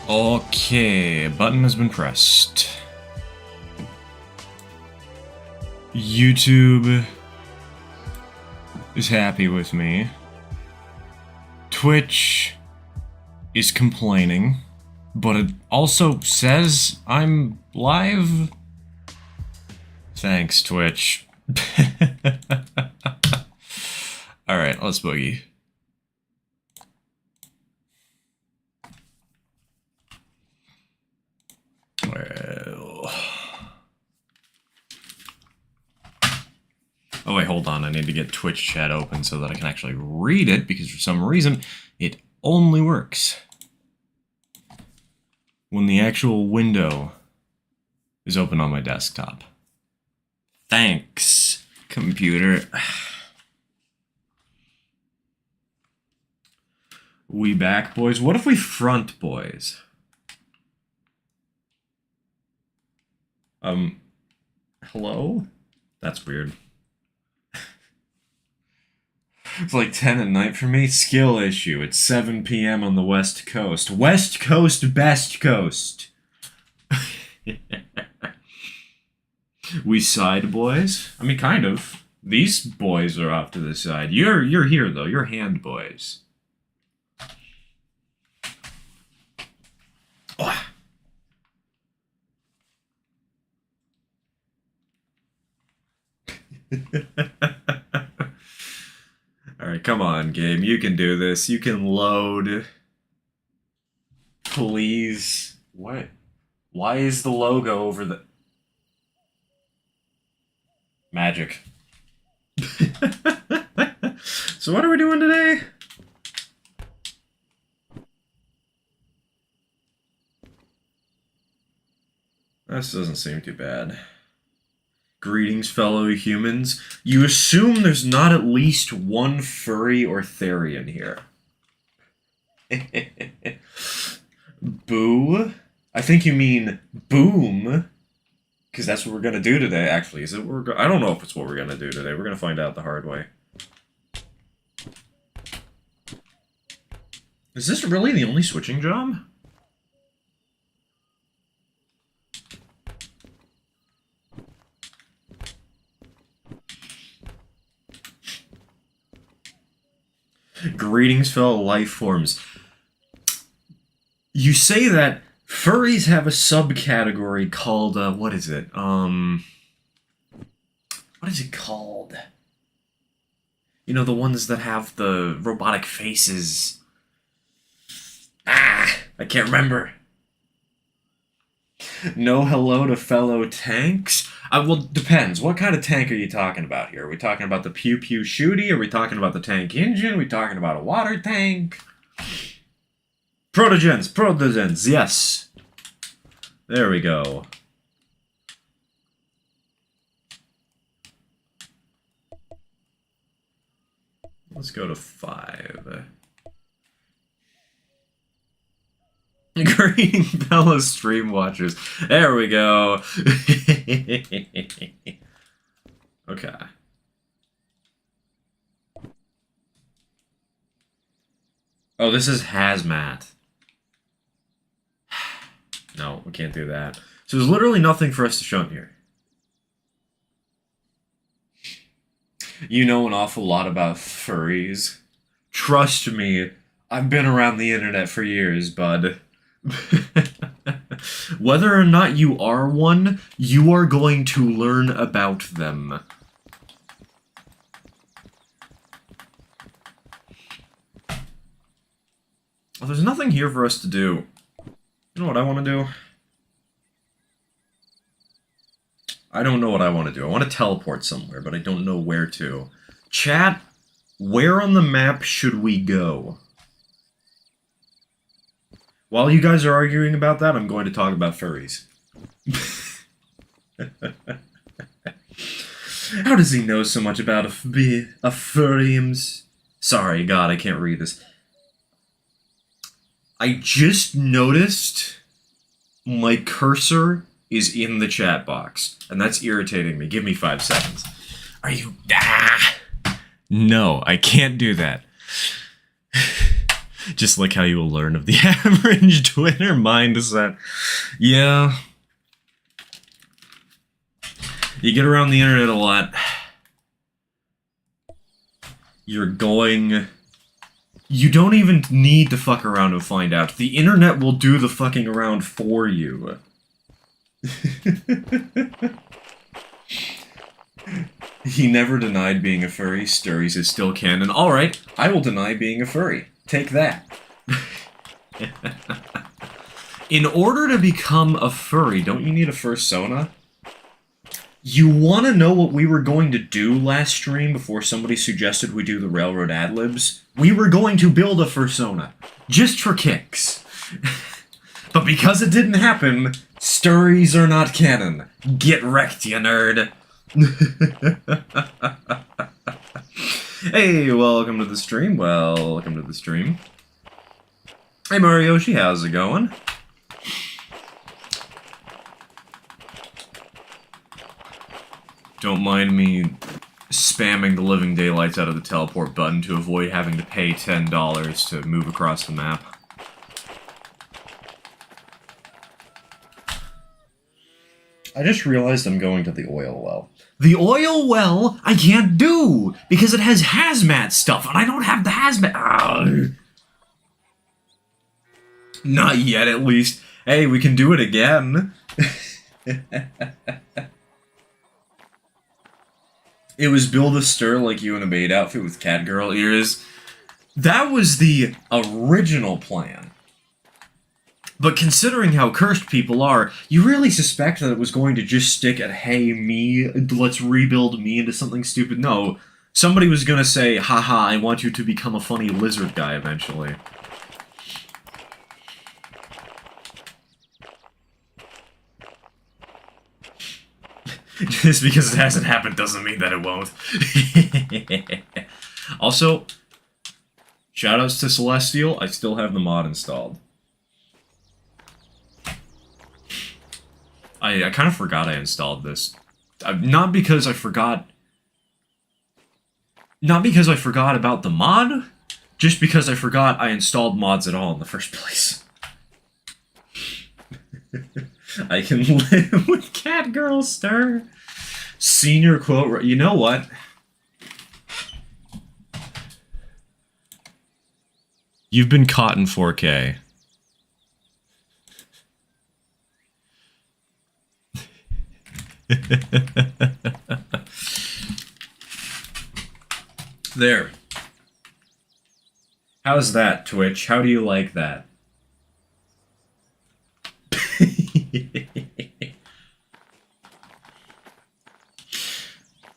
Okay, button has been pressed. YouTube is happy with me. Twitch is complaining, but it also says I'm live. Thanks, Twitch. Alright, let's boogie. Well... Oh wait, hold on, I need to get Twitch chat open so that I can actually read it, because for some reason, it only works when the actual window is open on my desktop. Thanks, computer. We back, boys? What if we front, boys? Hello? That's weird. It's like 10 at night for me. Skill issue. It's 7 p.m. on the West Coast. West Coast, best coast. We side boys? I mean, kind of. These boys are off to the side. You're here, though. You're hand boys. Oh. Alright, come on, game. You can do this. You can load. Please. What? Why is the logo over the... Magic. So what are we doing today? This doesn't seem too bad. Greetings, fellow humans. You assume there's not at least one furry or Therian here. Boo? I think you mean boom. Because that's what we're going to do today, actually. Is it I don't know if it's what we're going to do today. We're going to find out the hard way. Is this really the only switching job? Greetings, fellow life forms. You say that furries have a subcategory called, what is it? What is it called? You know, the ones that have the robotic faces. Ah, I can't remember. No hello to fellow tanks? Well, depends. What kind of tank are you talking about here? Are we talking about the pew pew shooty? Are we talking about the tank engine? Are we talking about a water tank? Protogens, yes. There we go. Let's go to 5. Greeting fellow stream watchers. There we go. Okay. Oh, this is hazmat. No, we can't do that. So there's literally nothing for us to show here. You know an awful lot about furries. Trust me, I've been around the internet for years, bud. Whether or not you are one, you are going to learn about them. Well, there's nothing here for us to do. You know what I want to do? I don't know what I want to do. I want to teleport somewhere, but I don't know where to. Chat, where on the map should we go? While you guys are arguing about that, I'm going to talk about furries. How does he know so much about a furriums? Sorry, God, I can't read this. I just noticed my cursor is in the chat box, and that's irritating me. Give me 5 seconds. Are you... Ah! No, I can't do that. Just like how you will learn of the average Twitter mindset. Yeah. You get around the internet a lot. You're going... You don't even need to fuck around and find out. The internet will do the fucking around for you. He never denied being a furry. Sturries is still canon. Alright, I will deny being a furry. Take that. In order to become a furry, don't you need a fursona? You want to know what we were going to do last stream before somebody suggested we do the Railroad ad-libs? We were going to build a fursona. Just for kicks. But because it didn't happen, Sturries are not canon. Get wrecked, you nerd. Hey, welcome to the stream. Welcome to the stream. Hey, Marioshi, how's it going? Don't mind me spamming the living daylights out of the teleport button to avoid having to pay $10 to move across the map. I just realized I'm going to the oil well. The oil well I can't do because it has hazmat stuff and I don't have the hazmat. Ugh. Not yet, at least. Hey, we can do it again. It was build a stir like you in a maid outfit with catgirl ears. That was the original plan. But considering how cursed people are, you really suspect that it was going to just stick at, hey, me, let's rebuild me into something stupid? No. Somebody was gonna say, haha, I want you to become a funny lizard guy eventually. Just because it hasn't happened doesn't mean that it won't. Also, shoutouts to Celestial, I still have the mod installed. I kind of forgot I installed this. Not because I forgot... Not because I forgot about the mod, just because I forgot I installed mods at all in the first place. I can live with Catgirl Stir. Senior quote. You know what? You've been caught in 4K. There. How's that, Twitch? How do you like that?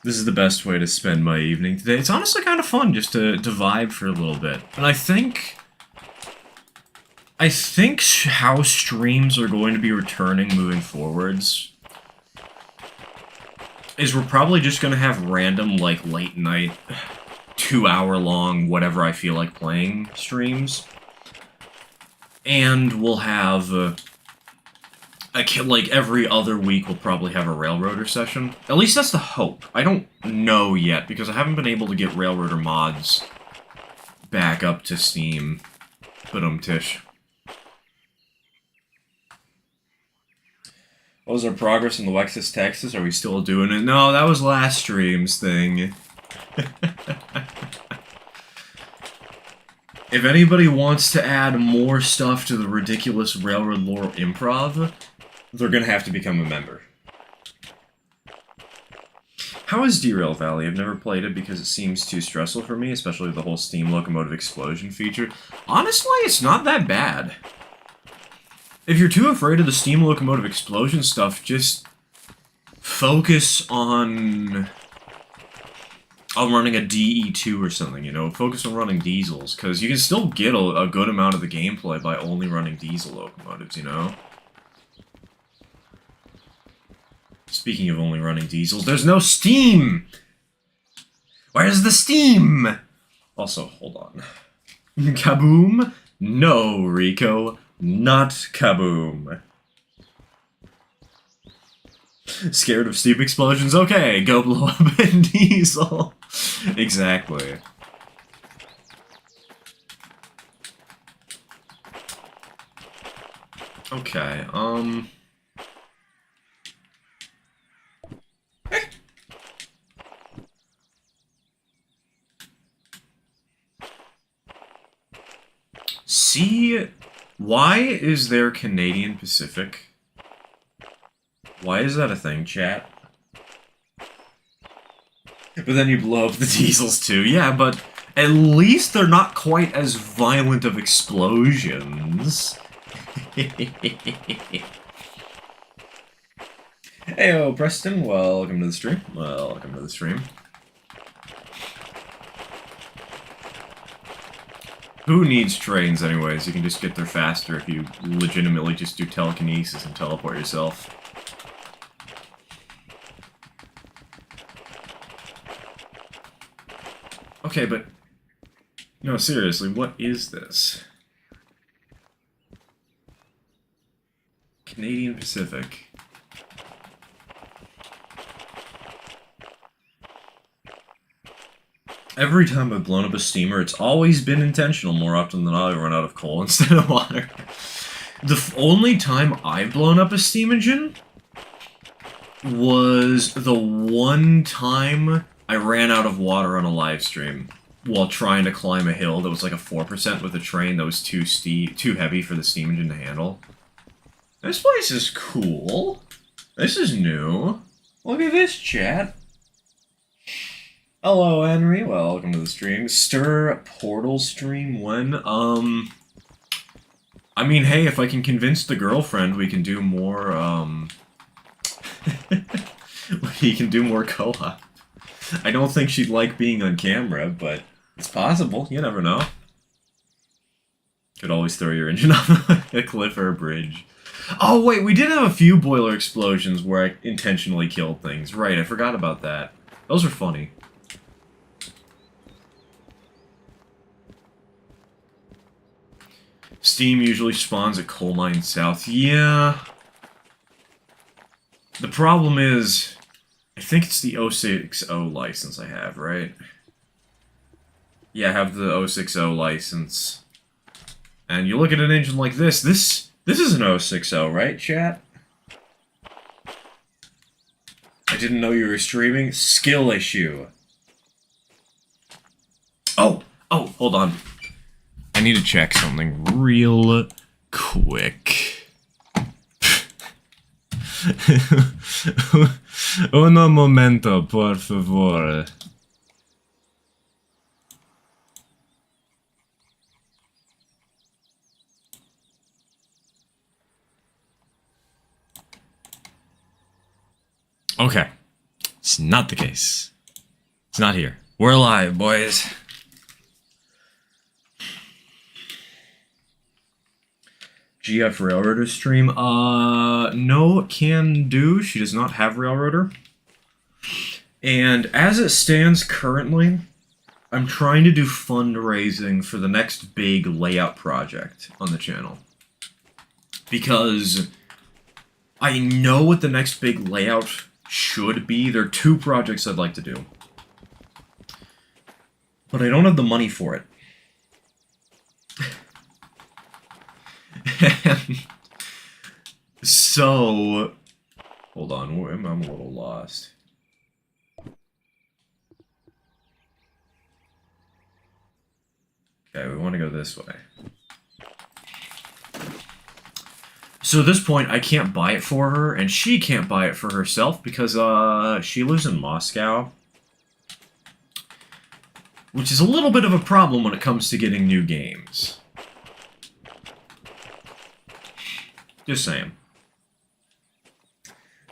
This is the best way to spend my evening today. It's honestly kind of fun just to vibe for a little bit. And I think how streams are going to be returning moving forwards is we're probably just going to have random, like, late night, 2-hour-long, whatever I feel like playing streams. And we'll have... like, every other week we'll probably have a Railroader session. At least that's the hope. I don't know yet, because I haven't been able to get Railroader mods back up to Steam. Tish. What was our progress in the Lexus Texas? Are we still doing it? No, that was last stream's thing. If anybody wants to add more stuff to the ridiculous Railroad Lore improv, they're gonna have to become a member. How is Derail Valley? I've never played it because it seems too stressful for me, especially the whole steam locomotive explosion feature. Honestly, it's not that bad. If you're too afraid of the steam locomotive explosion stuff, just focus on running a DE2 or something, you know? Focus on running diesels, because you can still get a good amount of the gameplay by only running diesel locomotives, you know? Speaking of only running diesels, there's no steam! Where's the steam? Also, hold on. Kaboom? No, Rico. Not kaboom. Scared of steam explosions? Okay, go blow up a diesel. Exactly. Okay, See, why is there Canadian Pacific? Why is that a thing, chat? But then you blow up the diesels too. Yeah, but at least they're not quite as violent of explosions. Heyo, Preston. Welcome to the stream. Welcome to the stream. Who needs trains anyways? You can just get there faster if you legitimately just do telekinesis and teleport yourself. Okay, but... No, seriously, what is this? Canadian Pacific. Every time I've blown up a steamer, it's always been intentional more often than not. I run out of coal instead of water. The only time I've blown up a steam engine was the one time I ran out of water on a live stream while trying to climb a hill that was like a 4% with a train that was too heavy for the steam engine to handle. This place is cool. This is new. Look at this, chat. Hello, Henry. Welcome to the stream. Stir Portal stream when? I mean, hey, if I can convince the girlfriend, we can do more, we can do more co-op. I don't think she'd like being on camera, but it's possible. You never know. Could always throw your engine off a cliff or a bridge. Oh, wait, we did have a few boiler explosions where I intentionally killed things. Right, I forgot about that. Those were funny. Steam usually spawns at Coal Mine South. Yeah. The problem is, I think it's the 060 license I have, right? Yeah, I have the 060 license. And you look at an engine like this is an 060, right, chat? I didn't know you were streaming. Skill issue. Oh, hold on. I need to check something real quick. Uno momento, por favor. Okay. It's not the case. It's not here. We're live, boys. GF Railroader stream? No, can do. She does not have Railroader. And as it stands currently, I'm trying to do fundraising for the next big layout project on the channel. Because I know what the next big layout should be. There are two projects I'd like to do. But I don't have the money for it. So, hold on, I'm a little lost. Okay, we want to go this way. So at this point, I can't buy it for her, and she can't buy it for herself because, she lives in Moscow. Which is a little bit of a problem when it comes to getting new games. Just saying.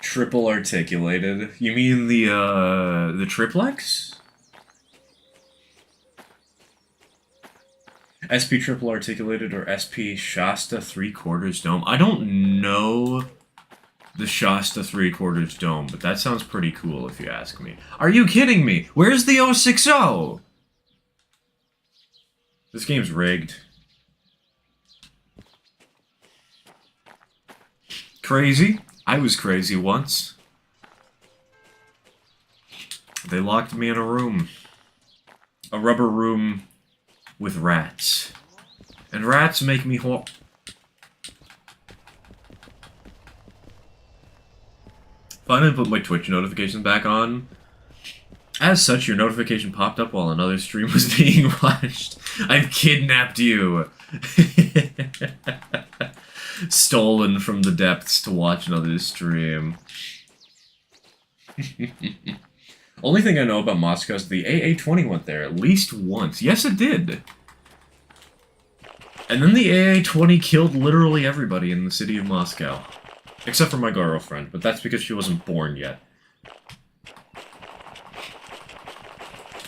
Triple articulated. You mean the triplex? SP triple articulated or SP Shasta 3/4 dome? I don't know the Shasta 3/4 dome, but that sounds pretty cool if you ask me. Are you kidding me? Where's the 060? This game's rigged. Crazy. I was crazy once. They locked me in a room. A rubber room with rats. And rats make me Finally put my Twitch notifications back on. As such, your notification popped up while another stream was being watched. I've kidnapped you. Stolen from the depths to watch another stream. Only thing I know about Moscow is the AA-20 went there at least once. Yes, it did. And then the AA-20 killed literally everybody in the city of Moscow. Except for my girlfriend, but that's because she wasn't born yet.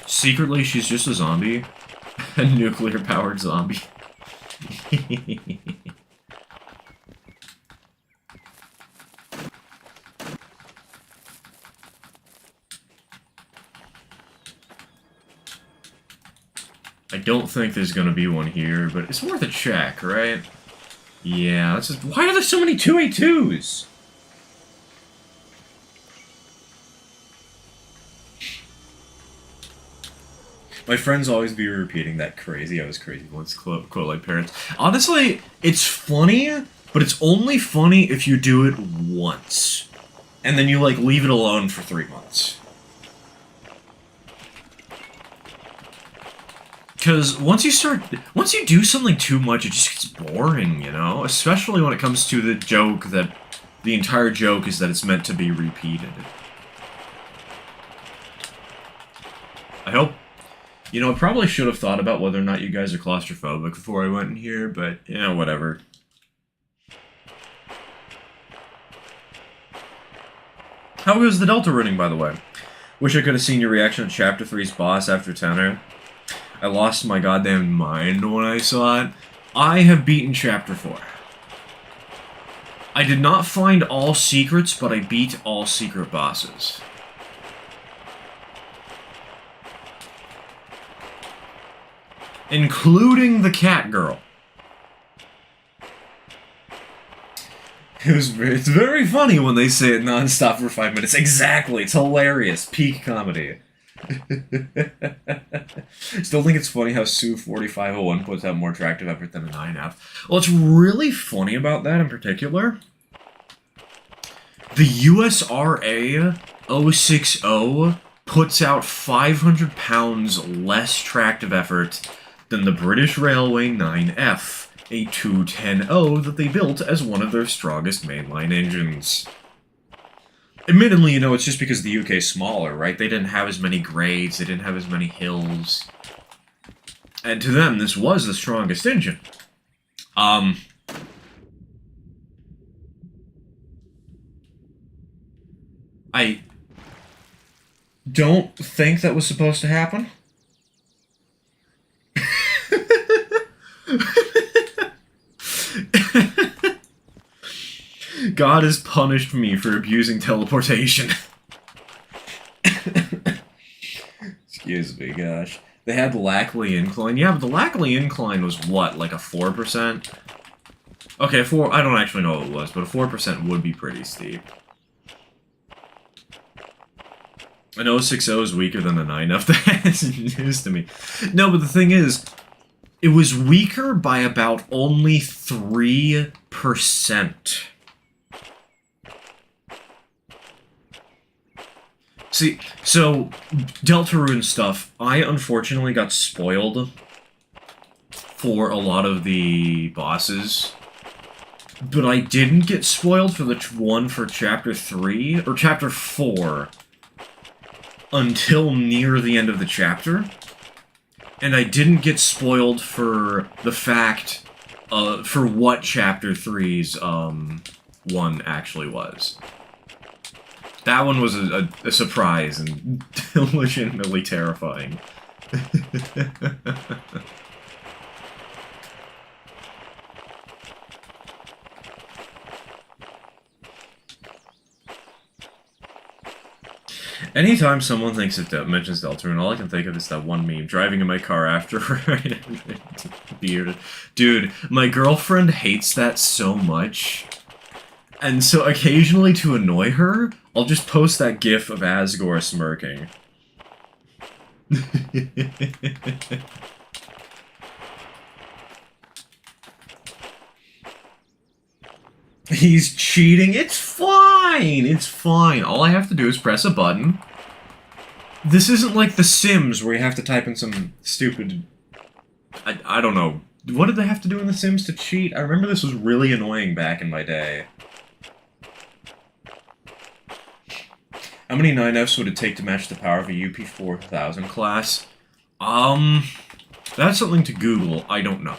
Secretly, she's just a zombie. A nuclear-powered zombie. I don't think there's gonna be one here, but it's worth a check, right? Yeah, that's just, why are there so many 2A2s? My friends always be repeating that crazy, I was crazy once, quote like parents. Honestly, it's funny, but it's only funny if you do it once. And then you, like, leave it alone for 3 months. Because once you do something too much, it just gets boring, you know? Especially when it comes to the joke that, the entire joke is that it's meant to be repeated. I hope, you know, I probably should have thought about whether or not you guys are claustrophobic before I went in here, but, you know, whatever. How goes the Delta running, by the way? Wish I could have seen your reaction to Chapter 3's boss after Tenor. I lost my goddamn mind when I saw it. I have beaten Chapter 4. I did not find all secrets, but I beat all secret bosses. Including the cat girl. It's very funny when they say it non-stop for 5 minutes. Exactly, it's hilarious. Peak comedy. Still think it's funny how Sue 4501 puts out more attractive effort than a 9F. Well, what's really funny about that in particular, the USRA 060 puts out 500 pounds less attractive effort than the British Railway 9F, a 210O that they built as one of their strongest mainline engines. Admittedly, you know, it's just because the UK is smaller, right? They didn't have as many grades, they didn't have as many hills. And to them, this was the strongest engine. I don't think that was supposed to happen. God has punished me for abusing teleportation. Excuse me, gosh. They had Lackley Incline. Yeah, but the Lackley Incline was what, like a 4%? Okay, I don't actually know what it was, but a 4% would be pretty steep. I know 60 is weaker than the 9F. That's news to me. No, but the thing is, it was weaker by about only 3%. See, so, Deltarune stuff, I unfortunately got spoiled for a lot of the bosses. But I didn't get spoiled for the one for Chapter 3, or Chapter 4, until near the end of the chapter. And I didn't get spoiled for the fact, for what Chapter 3's, one actually was. That one was a surprise and legitimately terrifying. Anytime someone thinks of mentions Deltarune, all I can think of is that one meme, driving in my car after bearded. Dude, my girlfriend hates that so much. And so occasionally to annoy her, I'll just post that gif of Asgore smirking. He's cheating. It's fine. It's fine. All I have to do is press a button. This isn't like The Sims where you have to type in some stupid... I don't know. What did they have to do in The Sims to cheat? I remember this was really annoying back in my day. How many 9Fs would it take to match the power of a UP4000 class? That's something to Google. I don't know.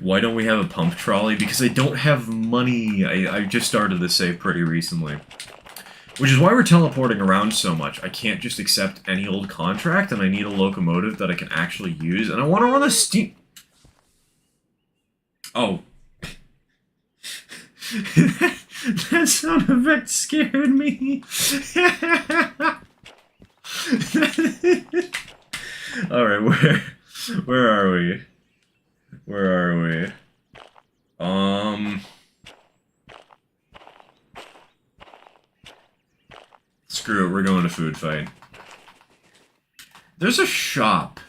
Why don't we have a pump trolley? Because I don't have money. I just started this save pretty recently. Which is why we're teleporting around so much. I can't just accept any old contract, and I need a locomotive that I can actually use, and I want to run a steam... Oh. That sound effect scared me. Alright, where are we? Where are we? Screw it, we're going to Food Fight. There's a shop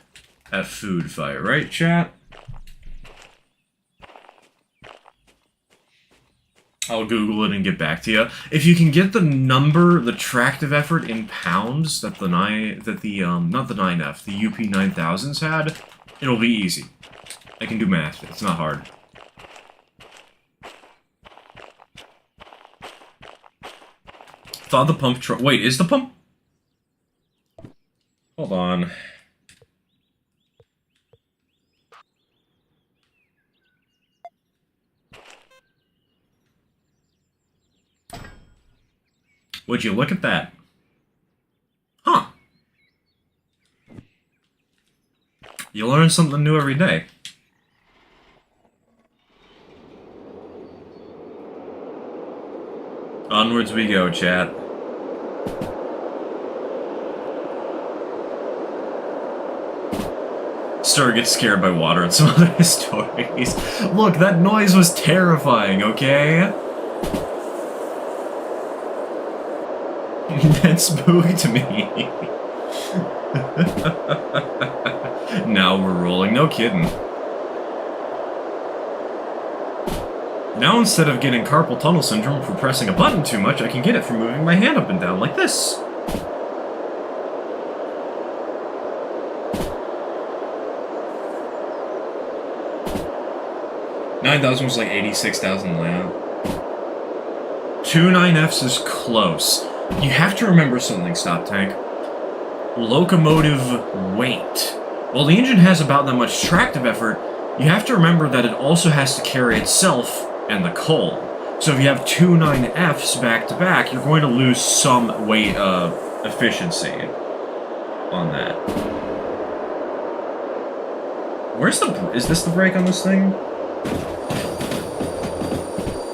at Food Fight, right, chat? I'll Google it and get back to you. If you can get the number, the tractive effort in pounds that not the 9F, the UP9000s had, it'll be easy. I can do math. It's not hard. Thought the pump truck. Wait, is the pump? Hold on. Would you look at that? Huh. You learn something new every day. Onwards we go, chat. Star gets scared by water and some other stories. Look, that noise was terrifying, okay? That spooked me. Now we're rolling, no kidding. Now instead of getting carpal tunnel syndrome for pressing a button too much, I can get it from moving my hand up and down like this. $9,000 was like 86,000 land. 2 9Fs is close. You have to remember something, Stop Tank. Locomotive weight. While the engine has about that much tractive effort, you have to remember that it also has to carry itself and the coal. So if you have 2 9Fs back to back, you're going to lose some weight efficiency on that. Where's the... Is this the brake on this thing?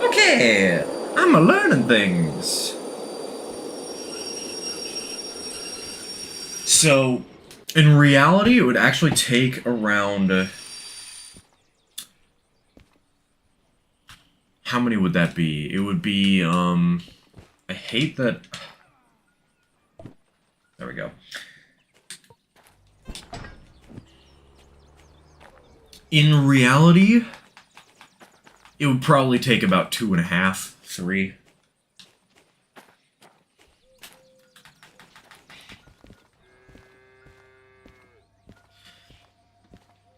Okay, I'm learning things. So, in reality, it would actually take around... how many would that be? It would be, I hate that... There we go. In reality, it would probably take about 2.5, 3.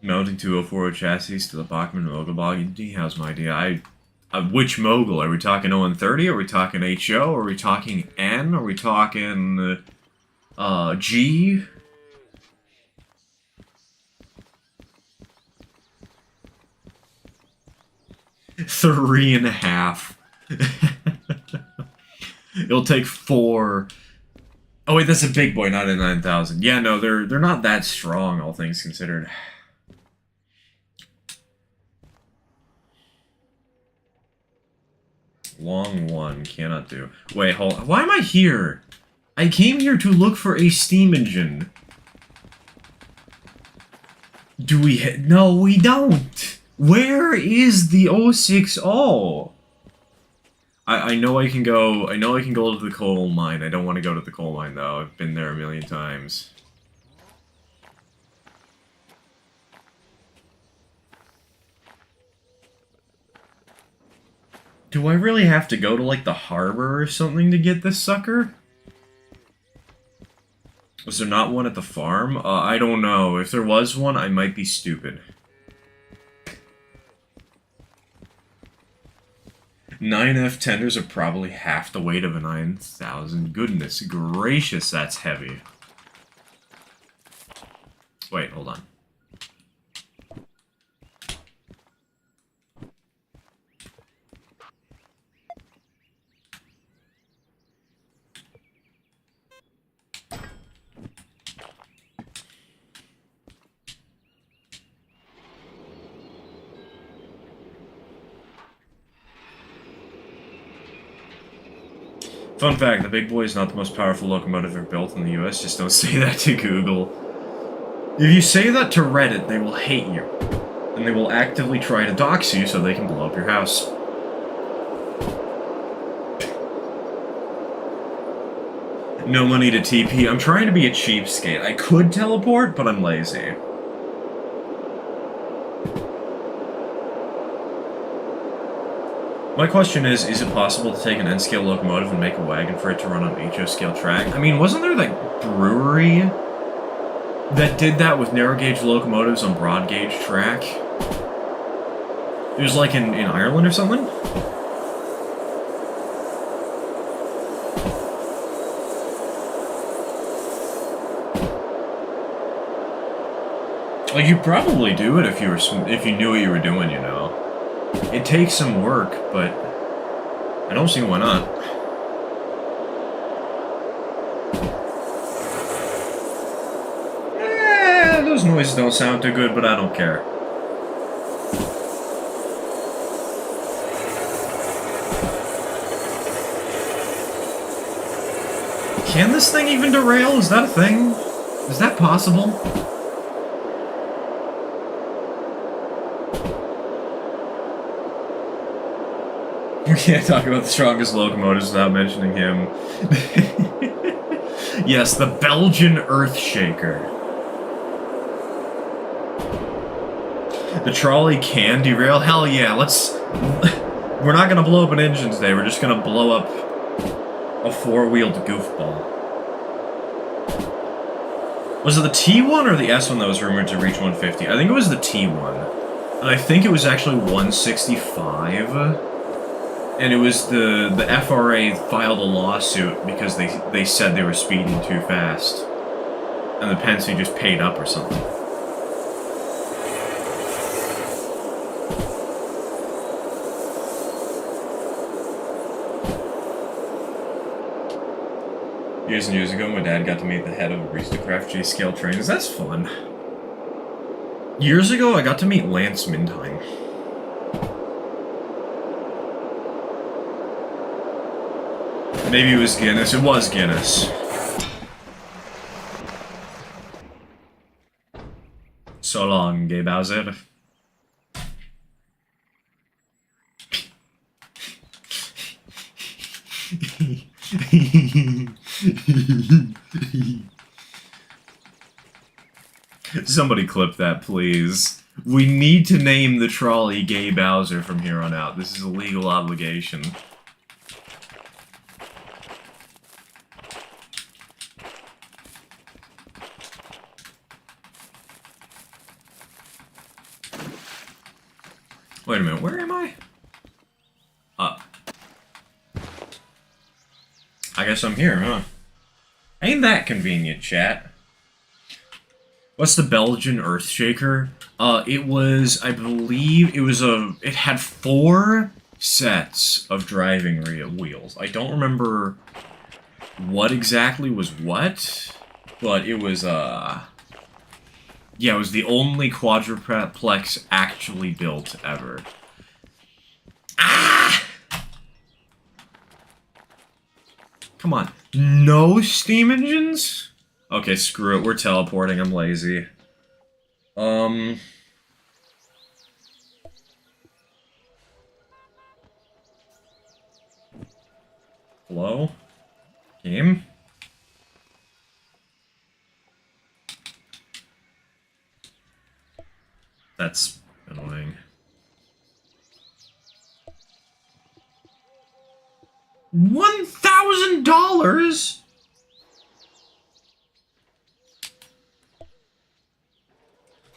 Mounting 2040 chassis to the Bachmann Mogul bog. He has my idea. Which Mogul? Are we talking ON30? Are we talking HO? Are we talking N? Are we talking G? Three and a half. It'll take 4. Oh wait, that's a big boy, not a 9,000. Yeah, no, they're not that strong, all things considered. Long one, cannot do. Wait, hold on. Why am I here? I came here to look for a steam engine. Do we no, we don't. Where is the 060? I know I can go to the coal mine. I don't want to go to the coal mine though. I've been there a million times. Do I really have to go to, like, the harbor or something to get this sucker? Was there not one at the farm? I don't know. If there was one, I might be stupid. 9F tenders are probably half the weight of a 9,000. Goodness gracious, that's heavy. Wait, hold on. Fun fact, the Big Boy is not the most powerful locomotive ever built in the US. Just don't say that to Google. If you say that to Reddit, they will hate you. And they will actively try to dox you so they can blow up your house. No money to TP. I'm trying to be a cheapskate. I could teleport, but I'm lazy. My question is it possible to take an N-scale locomotive and make a wagon for it to run on HO-scale track? I mean, wasn't there that brewery that did that with narrow-gauge locomotives on broad-gauge track? It was like in Ireland or something? Like, you'd probably do it if you knew what you were doing, you know. It takes some work, but I don't see why not. Those noises don't sound too good, but I don't care. Can this thing even derail? Is that a thing? Is that possible? We can't talk about the strongest locomotives without mentioning him. Yes, the Belgian Earthshaker. The trolley can derail? Hell yeah, let's... We're not gonna blow up an engine today, we're just gonna blow up a four-wheeled goofball. Was it the T1 or the S1 that was rumored to reach 150? I think it was the T1. And I think it was actually 165. And it was the FRA filed a lawsuit because they said they were speeding too fast. And the Pennsy just paid up or something. Years and years ago, my dad got to meet the head of Aristocraft G-scale trains. That's fun. Years ago, I got to meet Lance Mindheim. Maybe it was Guinness. It was Guinness. So long, Gay Bowser. Somebody clip that, please. We need to name the trolley Gay Bowser from here on out. This is a legal obligation. Wait a minute, where am I? Up. I guess I'm here, huh? Ain't that convenient, chat? What's the Belgian Earthshaker? It was, I believe, it had 4 sets of driving wheels. I don't remember what exactly was what, but it was, yeah, it was the only quadruplex actually built ever. Ah! Come on. No steam engines? Okay, screw it. We're teleporting. I'm lazy. Hello? Game? That's annoying. $1,000?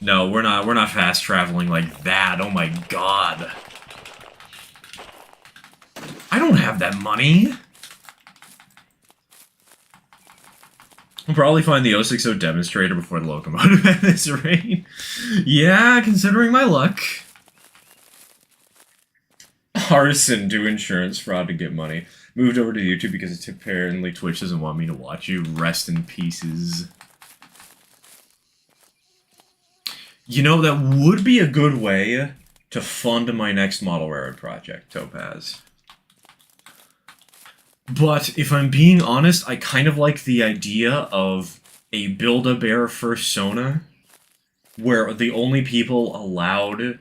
No, we're not fast traveling like that. Oh my god. I don't have that money. I'll probably find the 060 demonstrator before the locomotive at this rate. Yeah, considering my luck. Artisan, do insurance fraud to get money. Moved over to YouTube because apparently Twitch doesn't want me to watch you. Rest in pieces. You know, that would be a good way to fund my next model railroad project, Topaz. But if I'm being honest, I kind of like the idea of a Build-A-Bear fursona, where the only people allowed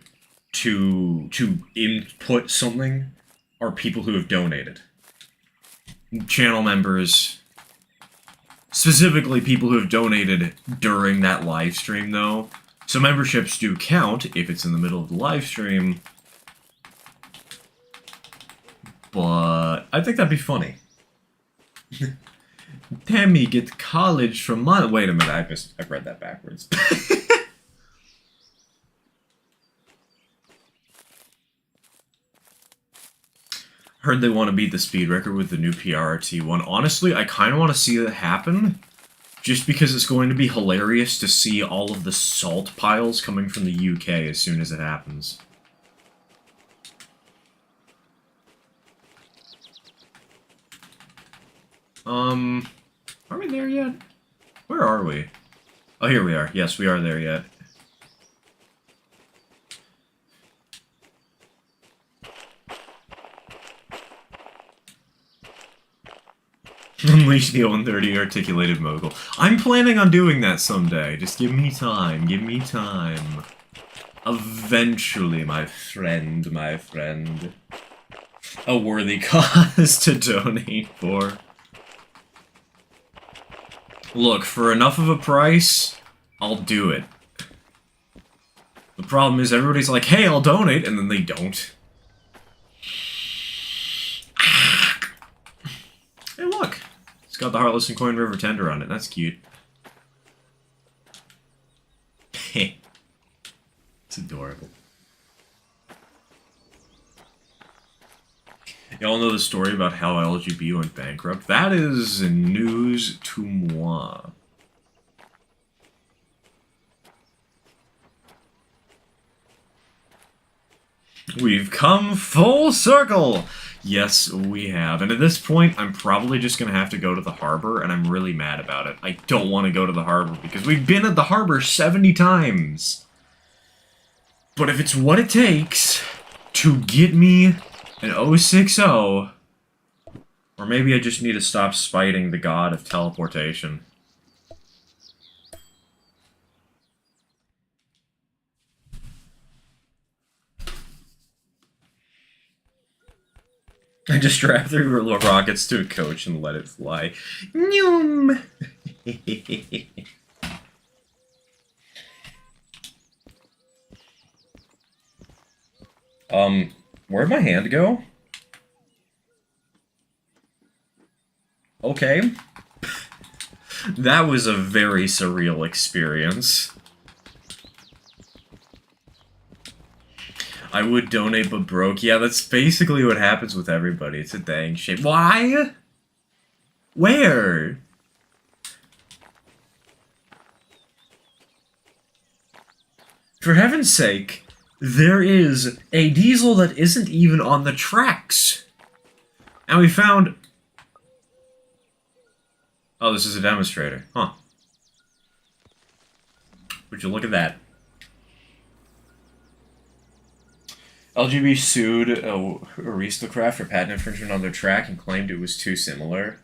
to input something are people who have donated. Channel members, specifically people who have donated during that live stream, though. So memberships do count if it's in the middle of the live stream. But I think that'd be funny. Tammy get college from my... Wait a minute, I read that backwards. Heard they want to beat the speed record with the new PRRT one. Honestly, I kind of want to see that happen. Just because it's going to be hilarious to see all of the salt piles coming from the UK as soon as it happens. Are we there yet? Where are we? Oh, here we are. Yes, we are there yet. Unleash the 130 articulated mogul. I'm planning on doing that someday. Just give me time. Give me time. Eventually, my friend. A worthy cause to donate for. Look, for enough of a price, I'll do it. The problem is everybody's like, hey, I'll donate, and then they don't. Hey, look. It's got the Heartless and Coin River Tender on it. That's cute. It's adorable. Y'all know the story about how LGB went bankrupt? That is news to moi. We've come full circle! Yes, we have. And at this point, I'm probably just going to have to go to the harbor, and I'm really mad about it. I don't want to go to the harbor, because we've been at the harbor 70 times. But if it's what it takes to get me an 060, or maybe I just need to stop spiting the god of teleportation. I just strapped 3 rockets to a coach and let it fly. Noom! Where'd my hand go? Okay. That was a very surreal experience. I would donate but broke. Yeah, that's basically what happens with everybody. It's a dang shame. Why? Where? For heaven's sake, there is a diesel that isn't even on the tracks. And we found... Oh, this is a demonstrator. Huh. Would you look at that? LGB sued Aristocrat for patent infringement on their track and claimed it was too similar.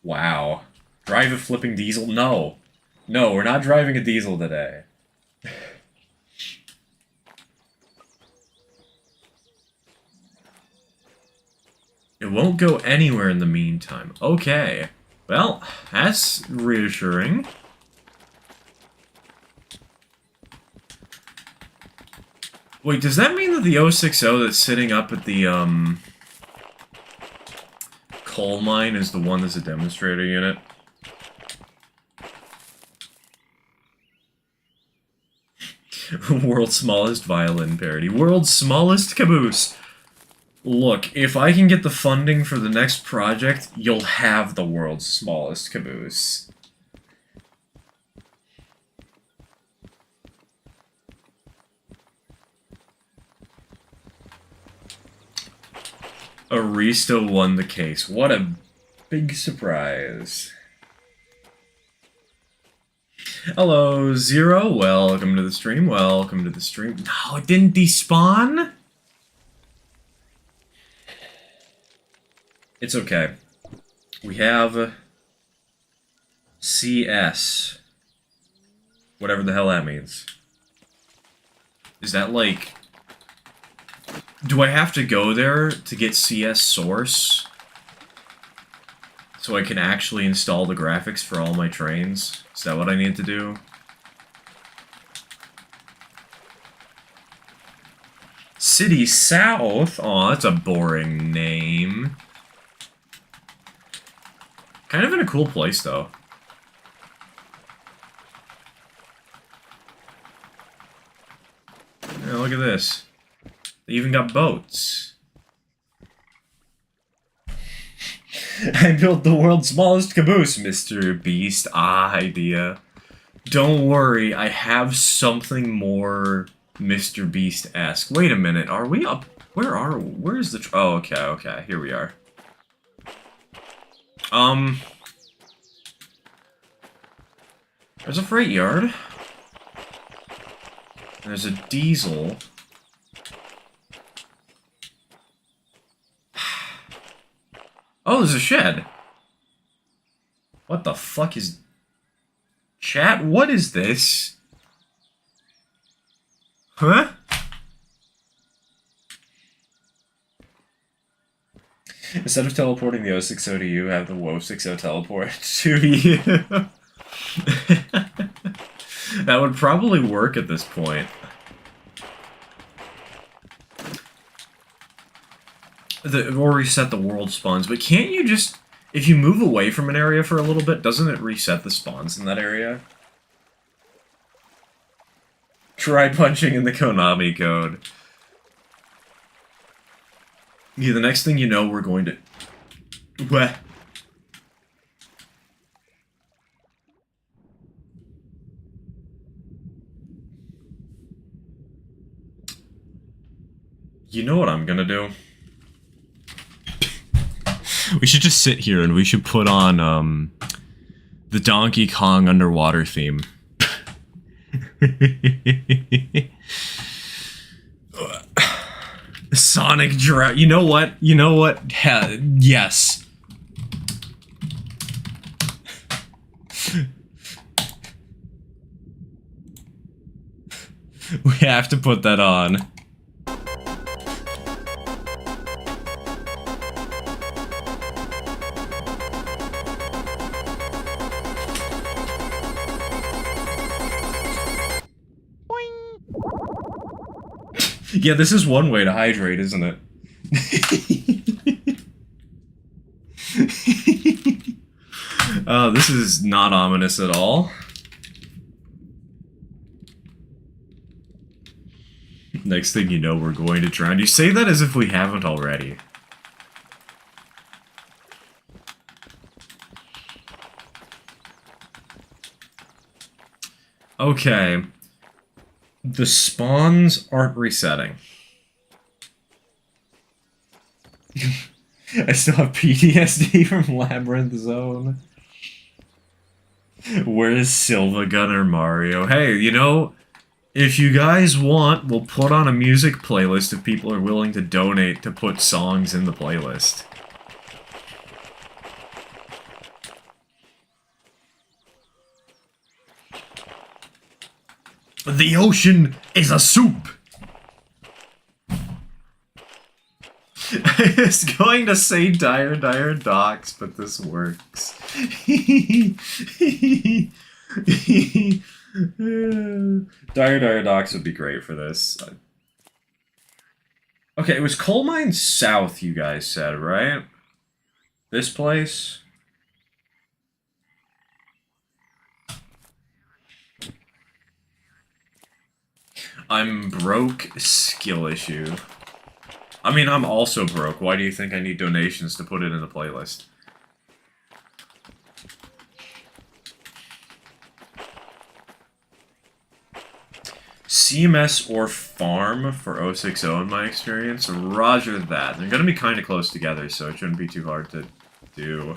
Wow. Drive a flipping diesel? No. No, we're not driving a diesel today. It won't go anywhere in the meantime. Okay. Well, that's reassuring. Wait, does that mean that the 060 that's sitting up at the, coal mine is the one that's a demonstrator unit. World's smallest violin parody. World's smallest caboose. Look, if I can get the funding for the next project, you'll have the world's smallest caboose. Arista won the case. What a big surprise. Hello, Zero. Welcome to the stream. Welcome to the stream. No, it didn't despawn? It's okay. We have CS. Whatever the hell that means. Is that like... Do I have to go there to get CS Source? So I can actually install the graphics for all my trains? Is that what I need to do? City South? Aw, that's a boring name. Kind of in a cool place, though. Yeah, look at this. They even got boats. I built the world's smallest caboose, Mr. Beast. Ah, idea. Don't worry, I have something more Mr. Beast-esque. Wait a minute, are we up? Where's the... Oh, okay, here we are. There's a freight yard. There's a diesel. Oh, there's a shed. What the fuck is... Chat, what is this? Huh? Instead of teleporting the O60 to you, have the WO60 teleport to you. That would probably work at this point. Or reset the world spawns, but can't you just... If you move away from an area for a little bit, doesn't it reset the spawns in that area? Try punching in the Konami code. Yeah, the next thing you know, we're going to... What? You know what I'm gonna do? We should just sit here and we should put on, the Donkey Kong underwater theme. Sonic Drought. You know what? You know what? Yes. We have to put that on. Yeah, this is one way to hydrate, isn't it? Oh, this is not ominous at all. Next thing you know, we're going to drown. You say that as if we haven't already. Okay. The spawns aren't resetting. I still have PTSD from Labyrinth Zone. Where's Silva Gunner Mario? Hey, you know, if you guys want, we'll put on a music playlist if people are willing to donate to put songs in the playlist. The ocean is a soup! I was going to say Dire Dire Docks, but this works. Dire Dire Docks would be great for this. Okay, it was Coal Mine South, you guys said, right? This place? I'm broke, skill issue. I mean, I'm also broke. Why do you think I need donations to put it in the playlist? CMS or farm for 060 in my experience. Roger that. They're gonna be kind of close together, so it shouldn't be too hard to do.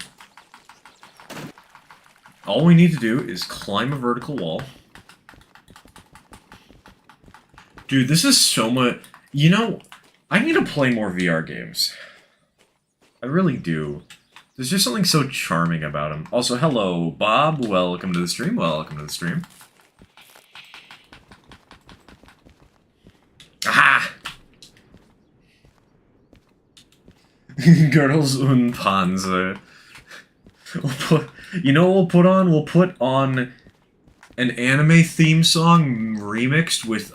All we need to do is climb a vertical wall. Dude, this is so much... You know, I need to play more VR games. I really do. There's just something so charming about them. Also, hello, Bob. Welcome to the stream. Welcome to the stream. Aha! Girdles und Panzer. You know what we'll put on? We'll put on an anime theme song remixed with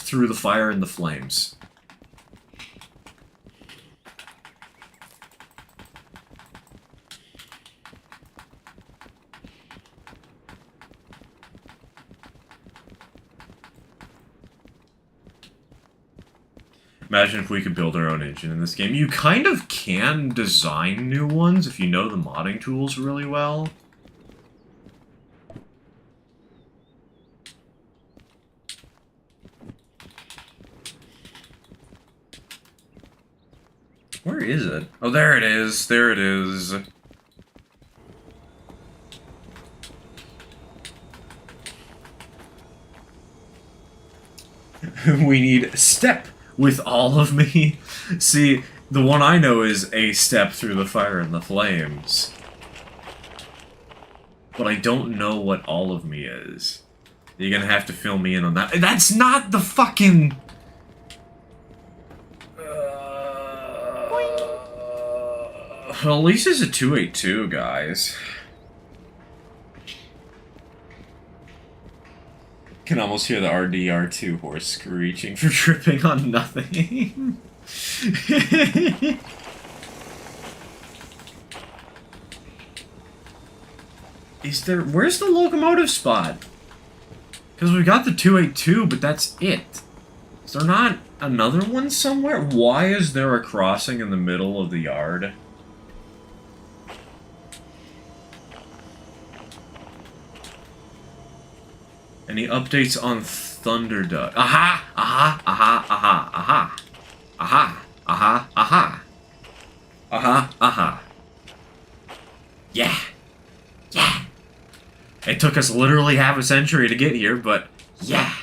Through the Fire and the Flames. Imagine if we could build our own engine in this game. You kind of can design new ones if you know the modding tools really well. Where is it? Oh, there it is. There it is. We need step with all of me. See, the one I know is a step through the fire and the flames. But I don't know what all of me is. You're gonna have to fill me in on that. That's not the fucking... Well, at least it's a 282, guys. Can almost hear the RDR2 horse screeching for tripping on nothing. Is there... Where's the locomotive spot? Because we got the 282, but that's it. Is there not another one somewhere? Why is there a crossing in the middle of the yard? Any updates on Thunderduck? Aha! Aha! Aha! Aha! Aha! Aha! Aha! Aha! Aha! Aha! Yeah! Yeah! It took us literally half a century to get here, but yeah!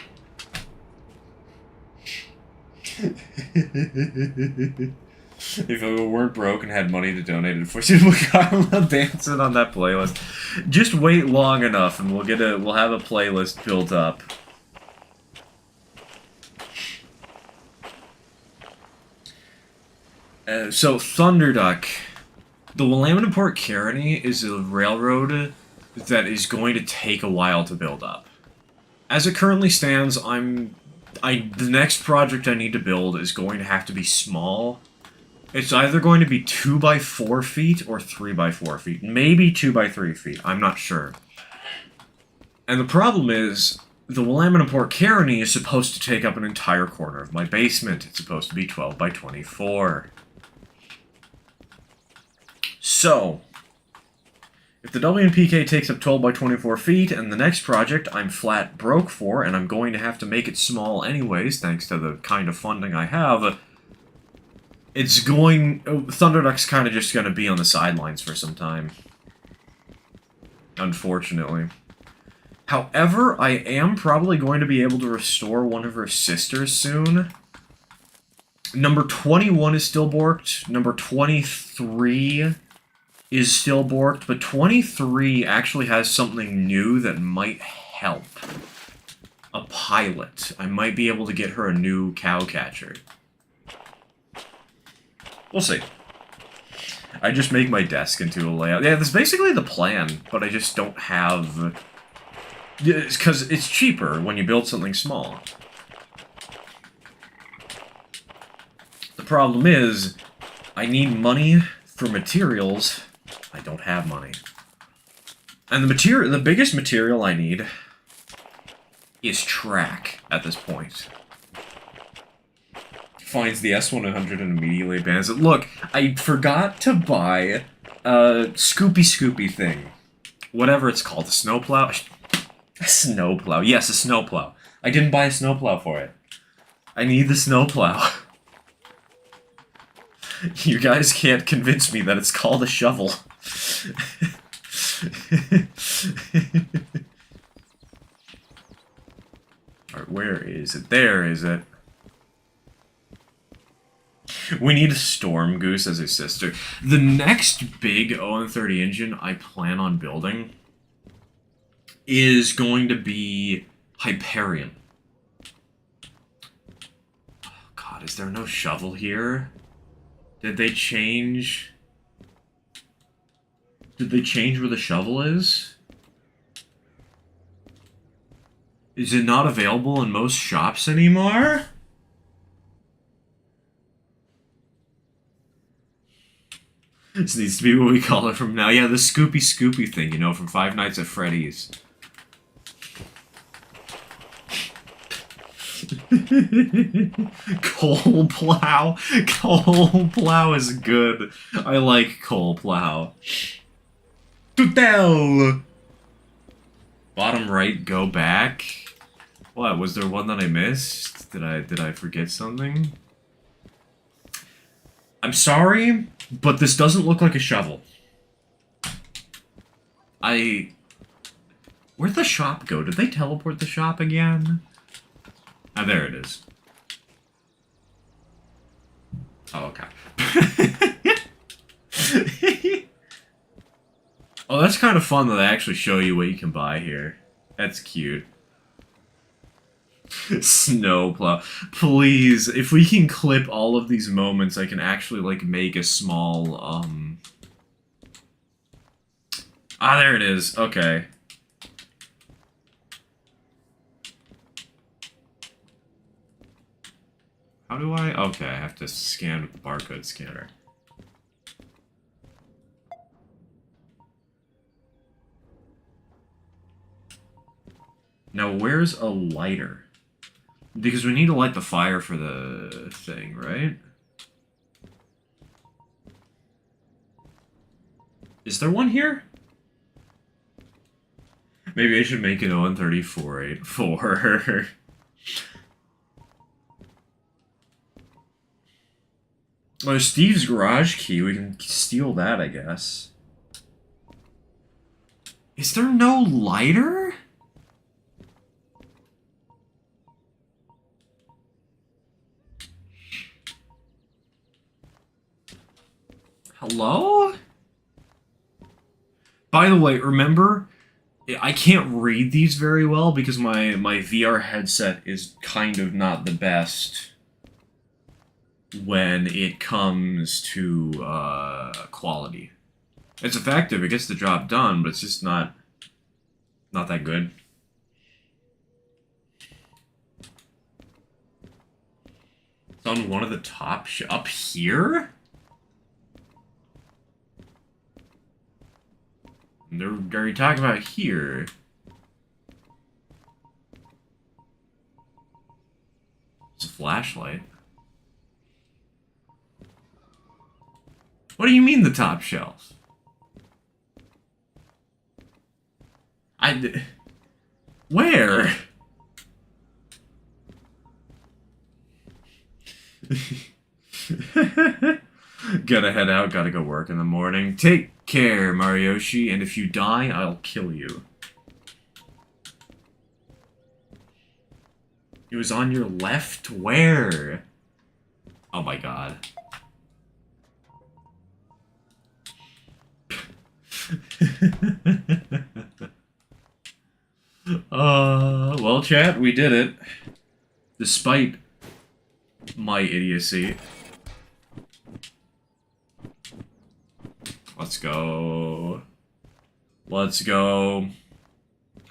If we weren't broke and had money to donate it for Super Carla dancing on that playlist. Just wait long enough and we'll have a playlist built up. So Thunderduck. The Willamette Port Carony is a railroad that is going to take a while to build up. As it currently stands, the next project I need to build is going to have to be small. It's either going to be 2 by 4 feet or 3 by 4 feet. Maybe 2 by 3 feet. I'm not sure. And the problem is, the Willamette Port Carony is supposed to take up an entire corner of my basement. It's supposed to be 12 by 24. So, if the WNPK takes up 12 by 24 feet, and the next project I'm flat broke for, and I'm going to have to make it small anyways, thanks to the kind of funding I have... Thunderduck's kind of just going to be on the sidelines for some time. Unfortunately. However, I am probably going to be able to restore one of her sisters soon. Number 21 is still borked. Number 23 is still borked. But 23 actually has something new that might help. A pilot. I might be able to get her a new cow catcher. We'll see. I just make my desk into a layout. Yeah, that's basically the plan, but I just don't have... Because it's cheaper when you build something small. The problem is, I need money for materials, I don't have money. And the biggest material I need is track at this point. Finds the S100 and immediately abandons it. Look, I forgot to buy a Scoopy thing. Whatever it's called, a snowplow? A snowplow. Yes, a snowplow. I didn't buy a snowplow for it. I need the snowplow. You guys can't convince me that it's called a shovel. Alright, where is it? There is it. We need a Storm Goose as a sister. The next big OM30 engine I plan on building is going to be Hyperion. Oh god, is there no shovel here? Did they change... Did they change where the shovel is? Is it not available in most shops anymore? This needs to be what we call it from now. Yeah, the Scoopy thing, you know, from Five Nights at Freddy's. Coal plow. Coal plow is good. I like coal plow. Tutel! Bottom right, go back. What, was there one that I missed? Did I forget something? I'm sorry, but this doesn't look like a shovel. Where'd the shop go? Did they teleport the shop again? Ah, there it is. Oh, okay. Oh, that's kind of fun that they actually show you what you can buy here. That's cute. Snowplow. Please, if we can clip all of these moments, I can actually, like, make a small, Ah, there it is. Okay. How do I... Okay, I have to scan with the barcode scanner. Now, where's a lighter? Because we need to light the fire for the thing, right? Is there one here? Maybe I should make an ON3484. Oh, Steve's garage key. We can steal that, I guess. Is there no lighter? Hello? By the way, remember, I can't read these very well because my VR headset is kind of not the best when it comes to quality. It's effective, it gets the job done, but it's just not that good. It's on one of the top up here? Are you talking about here? It's a flashlight. What do you mean the top shelf? Where? Gotta head out, gotta go work in the morning. Take care, Mariyoshi, and if you die, I'll kill you. It was on your left? Where? Oh my god. Well, chat, we did it. Despite my idiocy. Let's go. Let's go.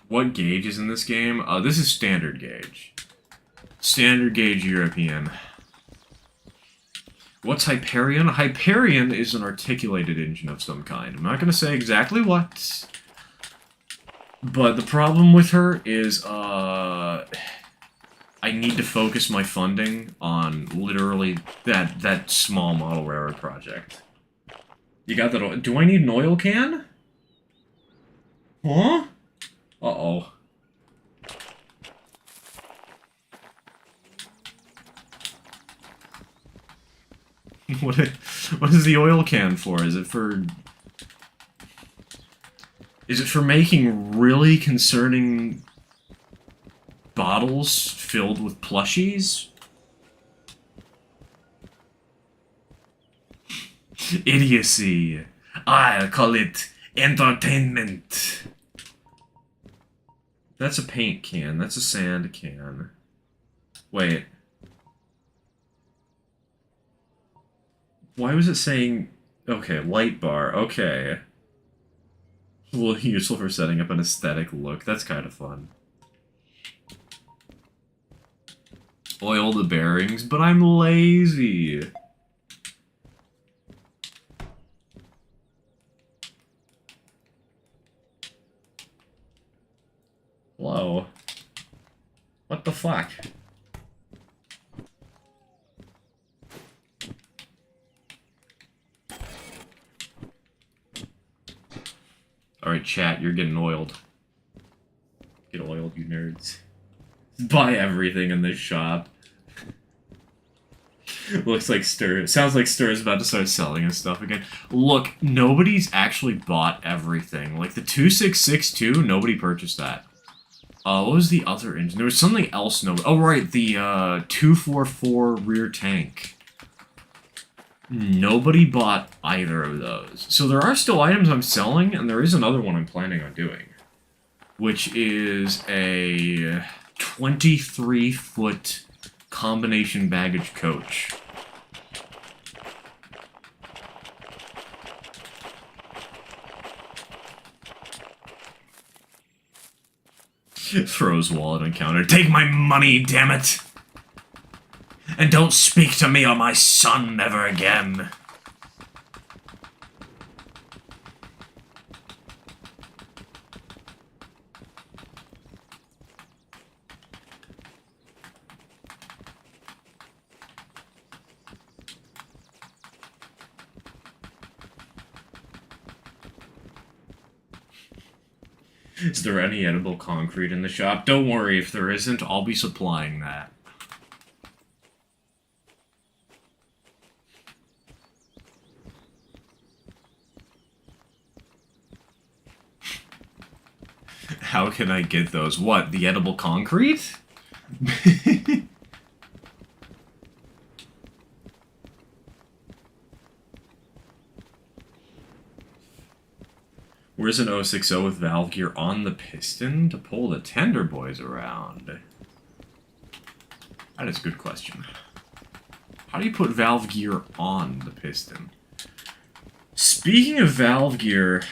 What gauge is in this game? This is standard gauge. Standard gauge European. What's Hyperion? Hyperion is an articulated engine of some kind. I'm not going to say exactly what, but the problem with her is, I need to focus my funding on literally that small model railroad project. You got that? Do I need an oil can? Huh? Uh-oh. What is the oil can for? Is it for making really concerning bottles filled with plushies? Idiocy. I call it entertainment. That's a paint can. That's a sand can. Wait. Why was it saying... Okay, light bar. Okay. Well, useful for setting up an aesthetic look. That's kind of fun. Oil the bearings, but I'm lazy. Hello? What the fuck? Alright, chat, you're getting oiled. Get oiled, you nerds. Buy everything in this shop. Looks like Stir. Sounds like Stir is about to start selling his stuff again. Look, nobody's actually bought everything. Like the 2662, nobody purchased that. What was the other engine? There was something else. Oh, right, the 244 rear tank. Nobody bought either of those. So there are still items I'm selling, and there is another one I'm planning on doing. Which is a 23-foot combination baggage coach. Throws wallet on counter. Take my money, damn it! And don't speak to me or my son ever again. Is there any edible concrete in the shop? Don't worry, if there isn't, I'll be supplying that. How can I get those? What, the edible concrete? Where's an 060 with valve gear on the piston to pull the tender boys around? That is a good question. How do you put valve gear on the piston? Speaking of valve gear...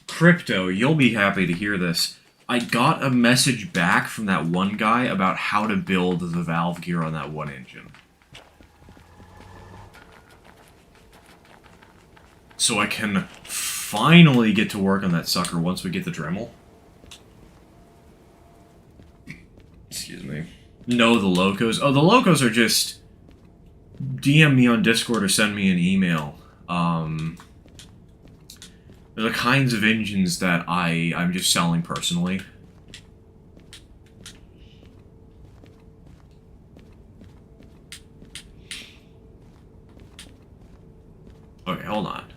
Crypto, you'll be happy to hear this. I got a message back from that one guy about how to build the valve gear on that one engine. So I can finally get to work on that sucker once we get the Dremel. Excuse me. No, the locos. Oh, the locos are just... DM me on Discord or send me an email. They're the kinds of engines that I'm just selling personally. Okay, hold on.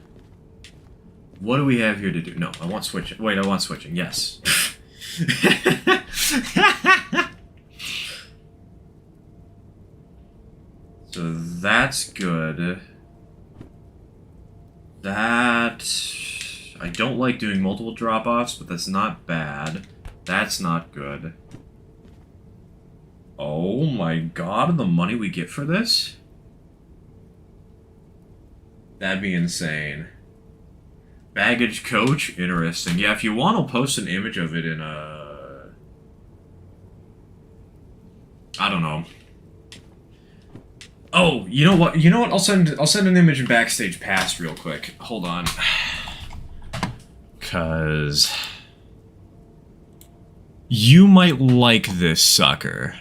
What do we have here to do? No, I want switching. Wait, I want switching. Yes. So that's good. I don't like doing multiple drop-offs, but that's not bad. That's not good. Oh my god, the money we get for this? That'd be insane. Baggage coach? Interesting. Yeah, if you want, I'll post an image of it in I don't know. Oh, you know what? You know what? I'll send an image in Backstage Pass real quick. Hold on. Cause you might like this sucker.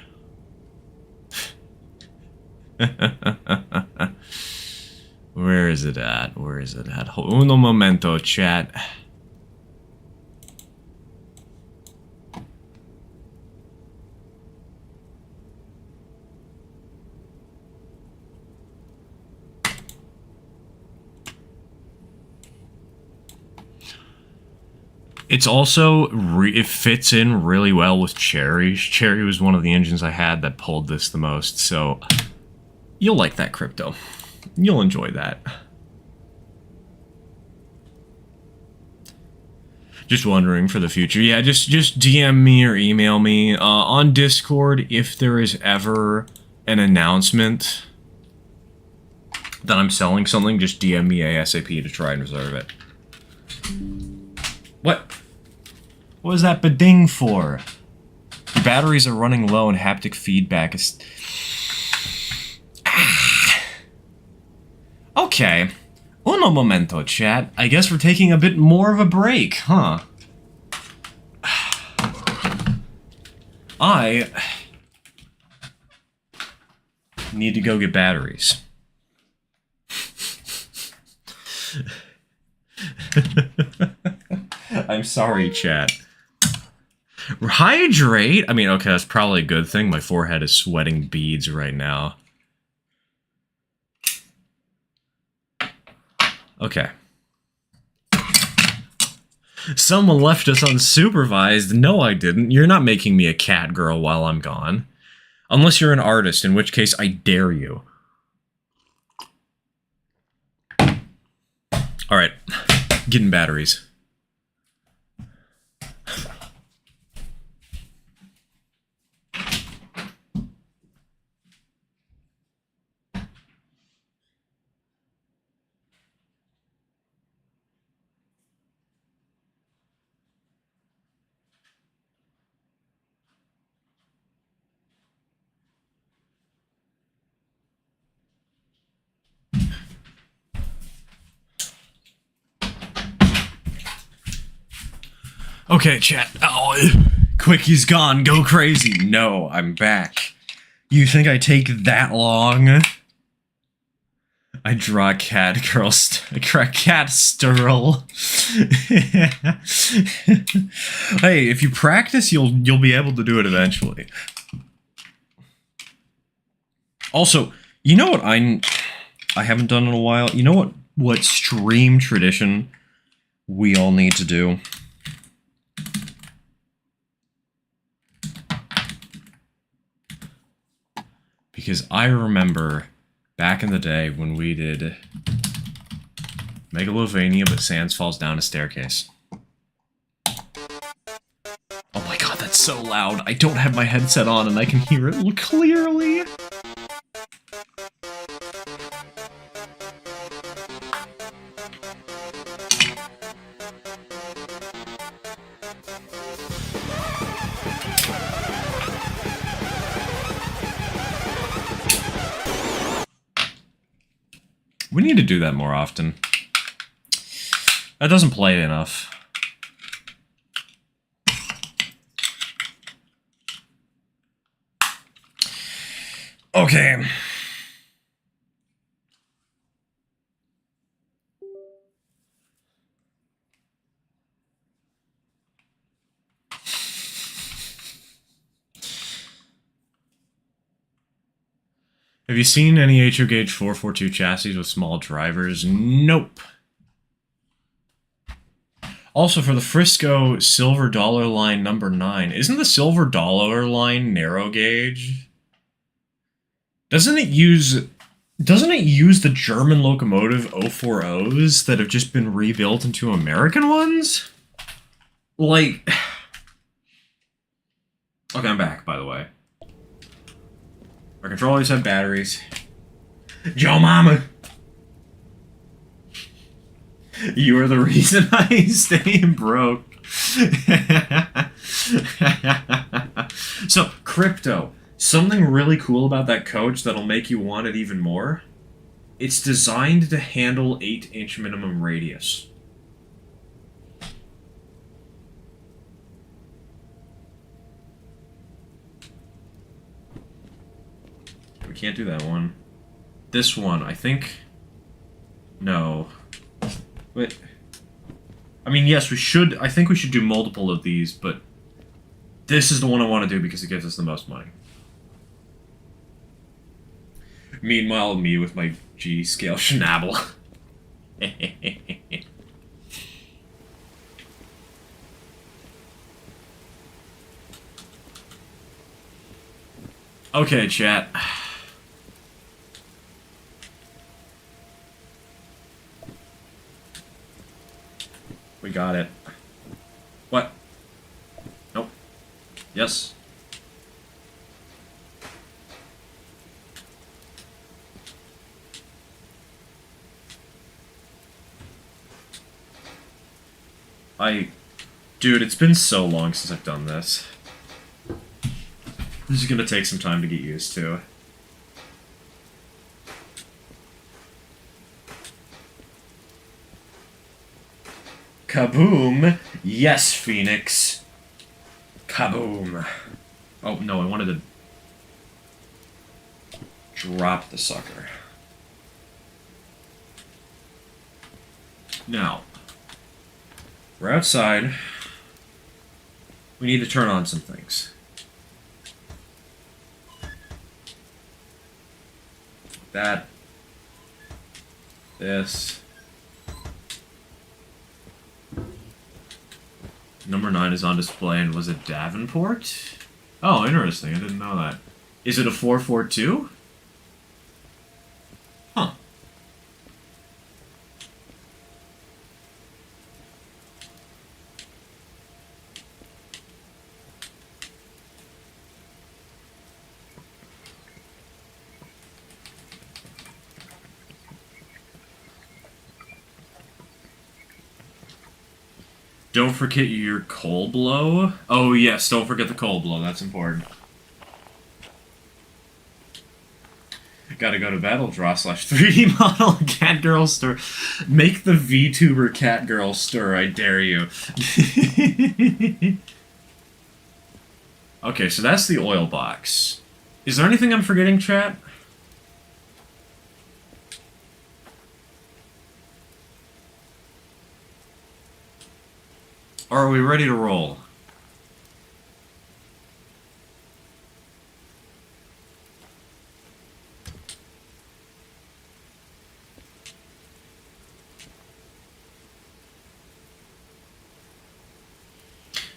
Where is it at? Where is it at? Uno momento, chat. It's also, it fits in really well with Cherry. Cherry was one of the engines I had that pulled this the most, so you'll like that, Crypto. You'll enjoy that. Just wondering for the future. Yeah, just DM me or email me on Discord if there is ever an announcement that I'm selling something. Just DM me ASAP to try and reserve it. What? What was that ba-ding for? Your batteries are running low and haptic feedback is... Okay. Uno momento, chat. I guess we're taking a bit more of a break, huh? I need to go get batteries. I'm sorry, chat. Hydrate? I mean, okay, that's probably a good thing. My forehead is sweating beads right now. Okay. Someone left us unsupervised. No, I didn't. You're not making me a cat girl while I'm gone. Unless you're an artist, in which case I dare you. Alright. Getting batteries. Okay, chat. Oh, Quickie's gone. Go crazy. No, I'm back. You think I take that long? I draw a cat girl. I draw a cat stirl. Hey, if you practice, you'll be able to do it eventually. Also, you know what I haven't done in a while? You know what stream tradition we all need to do? Because I remember back in the day when we did Megalovania, but Sans falls down a staircase. Oh my god, that's so loud. I don't have my headset on and I can hear it clearly. We need to do that more often. That doesn't play enough. Okay. Have you seen any HO Gauge 442 chassis with small drivers? Nope. Also, for the Frisco Silver Dollar Line number 9, isn't the Silver Dollar Line narrow gauge? Doesn't it use the German locomotive 040s that have just been rebuilt into American ones? Like... Okay, I'm back, by the way. Our controllers have batteries. Joe Mama! You are the reason I stay broke. So, Crypto. Something really cool about that coach that'll make you want it even more. It's designed to handle 8-inch minimum radius. We can't do that one. This one, I think... No. Wait. I mean, yes, we should... I think we should do multiple of these, but... This is the one I want to do because it gives us the most money. Meanwhile, me with my G-scale schnabel. Okay, chat. We got it. What? Nope. Yes. Dude, it's been so long since I've done this. This is gonna take some time to get used to. Kaboom! Yes, Phoenix! Kaboom! Oh, no, I wanted to... drop the sucker. Now... We're outside. We need to turn on some things. That. This. Number 9 is on display and was it Davenport? Oh, interesting. I didn't know that. Is it a 442? Huh. Don't forget your coal blow. Oh yes, don't forget the coal blow. That's important. Gotta go to Battledraw/3D model Catgirl stir. Make the VTuber Catgirl stir. I dare you. Okay, so that's the oil box. Is there anything I'm forgetting, chat? Or are we ready to roll?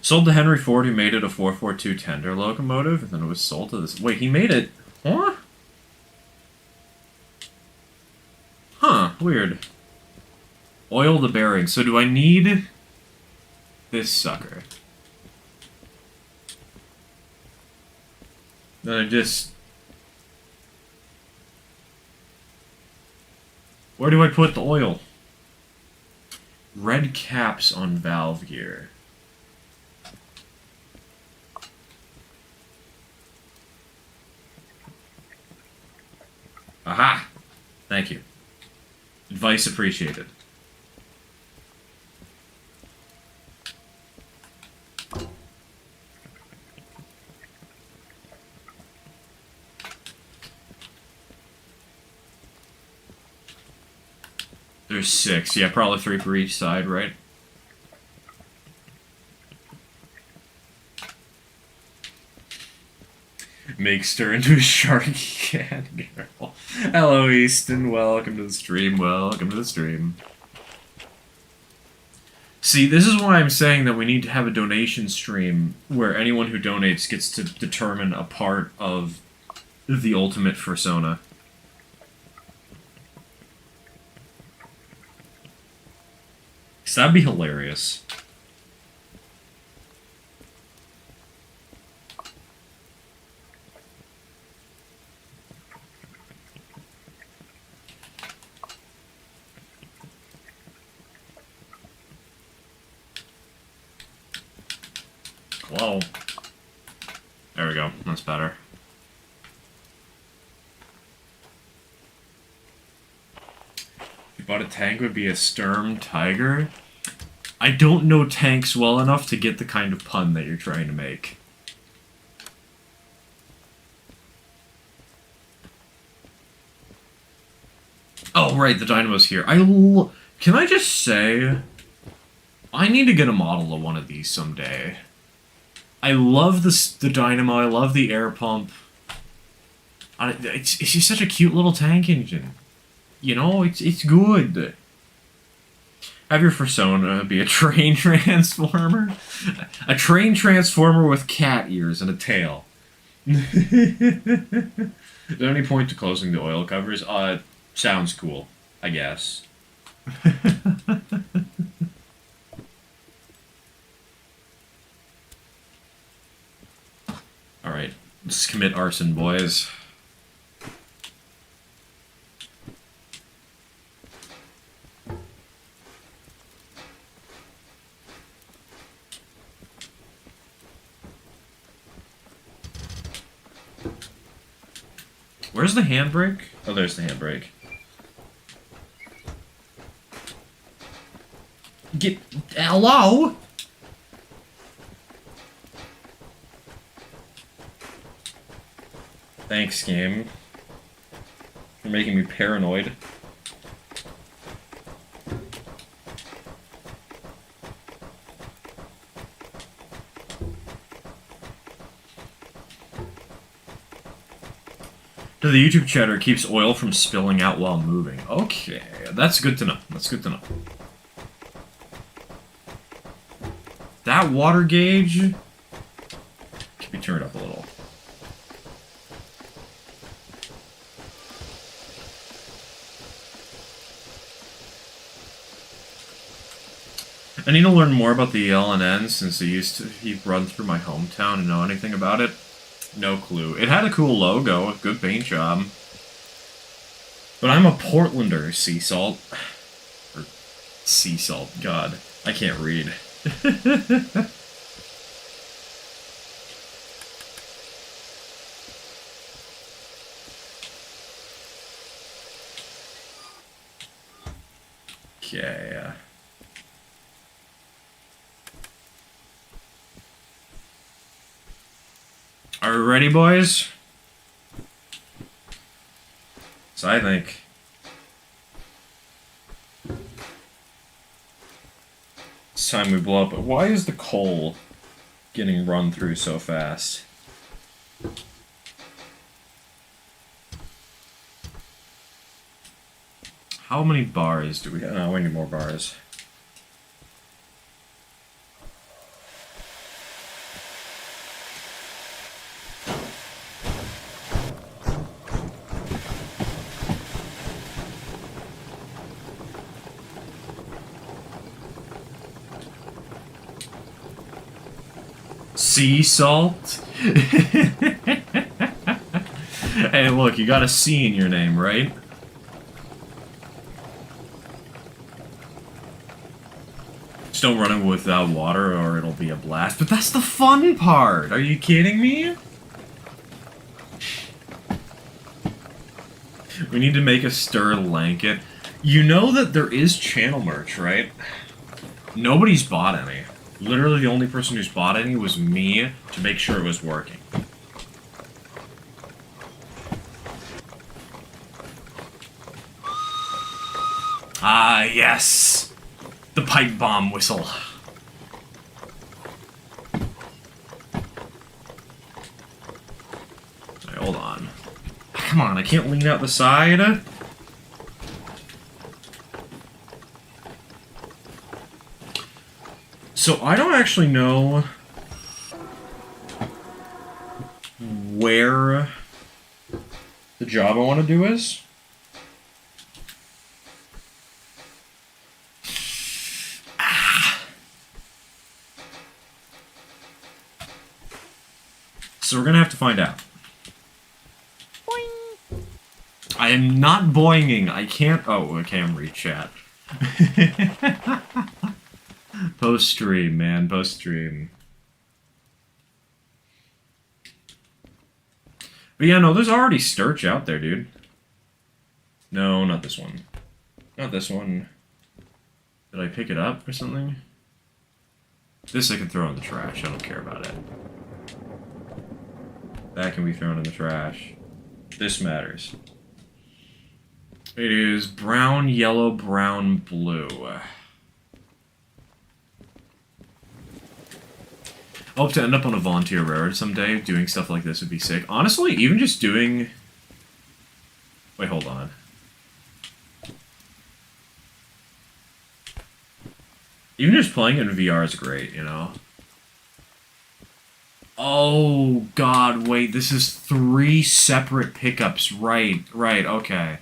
Sold to Henry Ford, who made it a 442 tender locomotive, and then it was sold to this... Wait, he made it... Huh? Huh, weird. Oil the bearing. So do I need... this sucker? Then I just... Where do I put the oil? Red caps on valve gear. Aha! Thank you. Advice appreciated. There's 6. Yeah, probably 3 for each side, right? Makes her into a sharky cat girl. Hello, Easton. Welcome to the stream. Welcome to the stream. See, this is why I'm saying that we need to have a donation stream where anyone who donates gets to determine a part of the ultimate fursona. Because that'd be hilarious. Whoa. There we go. That's better. But a tank would be a Sturm Tiger? I don't know tanks well enough to get the kind of pun that you're trying to make. Oh, right, the Dynamo's here. Can I just say... I need to get a model of one of these someday. I love the Dynamo, I love the air pump. It's just such a cute little tank engine. You know, it's good. Have your persona be a train transformer? A train transformer with cat ears and a tail. Is there any point to closing the oil covers? Sounds cool, I guess. Alright, let's commit arson, boys. Where's the handbrake? Oh, there's the handbrake. Hello? Thanks, game. You're making me paranoid. The YouTube chatter keeps oil from spilling out while moving. Okay, that's good to know. That's good to know. That water gauge can be turned up a little. I need to learn more about the LNN since he run through my hometown and know anything about it. No clue. It had a cool logo, a good paint job. But I'm a Portlander, sea salt. Or sea salt, god. I can't read. Okay. Are we ready, boys? So I think. It's time we blow up. Why is the coal getting run through so fast? How many bars do we have? No, we need more bars. Sea salt? Hey, look, you got a C in your name, right? Just don't run it without water or it'll be a blast. But that's the fun part! Are you kidding me? We need to make a stir blanket. You know that there is channel merch, right? Nobody's bought any. Literally the only person who's bought any was me to make sure it was working. Ah, yes! The pipe bomb whistle. Right, hold on. Come on, I can't lean out the side. So I don't actually know where the job I want to do is. So we're gonna have to find out. Boing. I am not boinging. I can't. Oh, okay, I'm read chat. Post stream, man. Post stream. But yeah, no, there's already Sturch out there, dude. No, not this one. Not this one. Did I pick it up or something? This I can throw in the trash. I don't care about it. That can be thrown in the trash. This matters. It is brown, yellow, brown, blue. I hope to end up on a volunteer railroad someday. Doing stuff like this would be sick. Honestly, even just doing... Wait, hold on. Even just playing in VR is great, you know? Oh, God, wait. This is 3 separate pickups. Right, okay.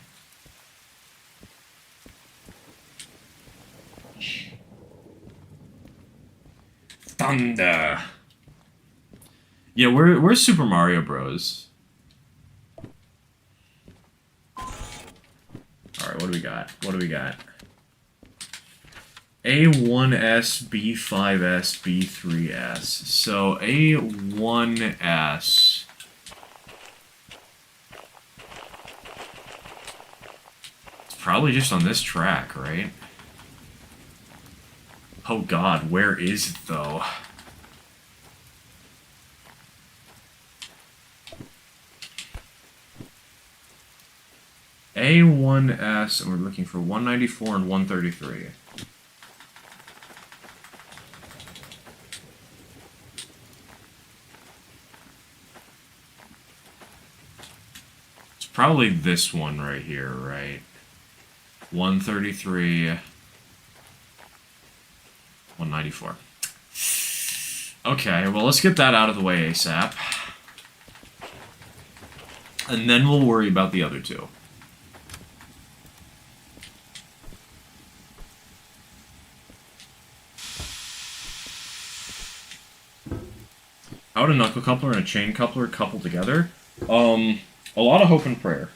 Thunder. Yeah, we're Super Mario Bros. Alright, what do we got? A1S, B5S, B3S. So A1S. It's probably just on this track, right? Oh God, where is it though? A1S, and we're looking for 194 and 133. It's probably this one right here, right? 133, 194. Okay, well, let's get that out of the way ASAP. And then we'll worry about the other two. How would a knuckle coupler and a chain coupler couple together? A lot of hope and prayer.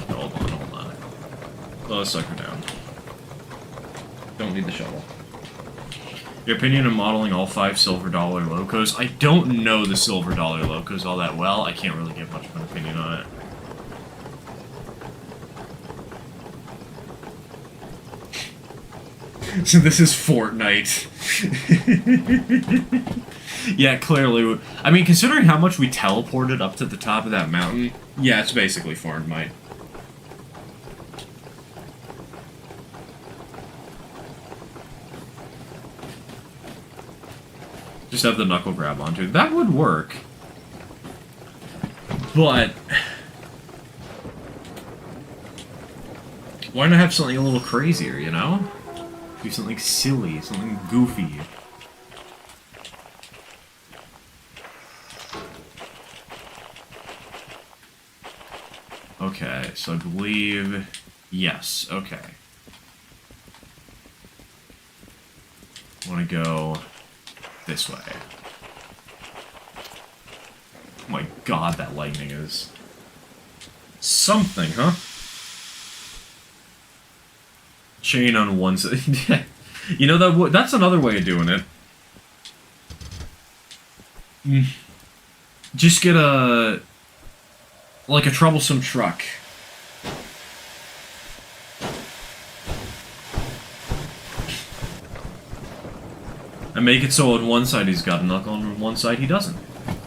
Hold on. Slow the sucker down. Don't need the shovel. Your opinion on modeling all 5 Silver Dollar Locos? I don't know the Silver Dollar Locos all that well. I can't really give much of an opinion on it. So this is Fortnite. Yeah, clearly. I mean, considering how much we teleported up to the top of that mountain, yeah, it's basically Fortnite. Just have the knuckle grab onto. That would work. But... why not have something a little crazier, you know? Do something silly, something goofy. Okay, so I believe... yes, okay. I want to go this way. Oh my God, that lightning is... something, huh? Chain on one side. You know, that's another way of doing it. Just get a... like a troublesome truck. And make it so on one side he's got a knuckle, and on one side he doesn't.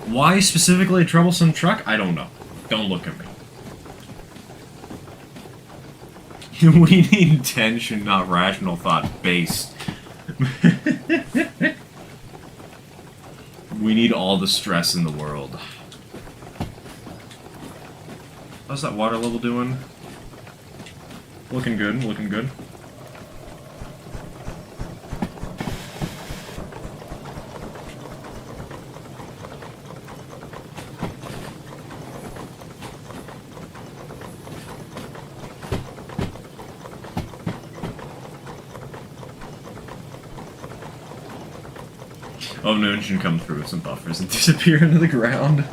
Why specifically a troublesome truck? I don't know. Don't look at me. We need tension, not rational thought based. We need all the stress in the world. How's that water level doing? Looking good, looking good. Oh, no, it should come through with some buffers and disappear into the ground.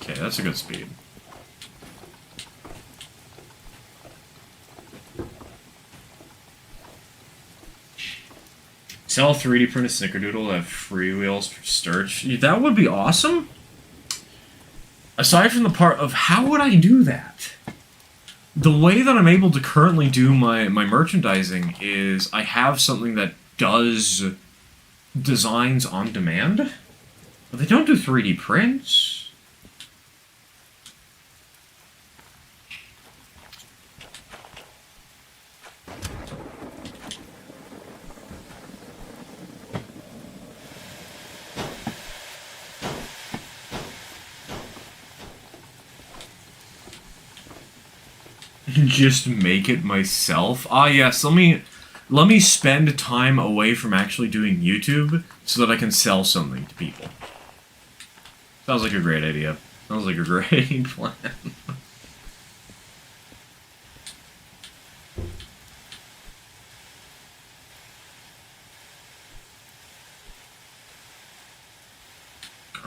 Okay, that's a good speed. Sell 3D print a Snickerdoodle to have freewheels for Sturch. That would be awesome. Aside from the part of how would I do that? The way that I'm able to currently do my merchandising is I have something that does designs on demand, but they don't do 3D prints. Just make it myself. Ah, yes. Let me spend time away from actually doing YouTube so that I can sell something to people. Sounds like a great idea. Sounds like a great plan.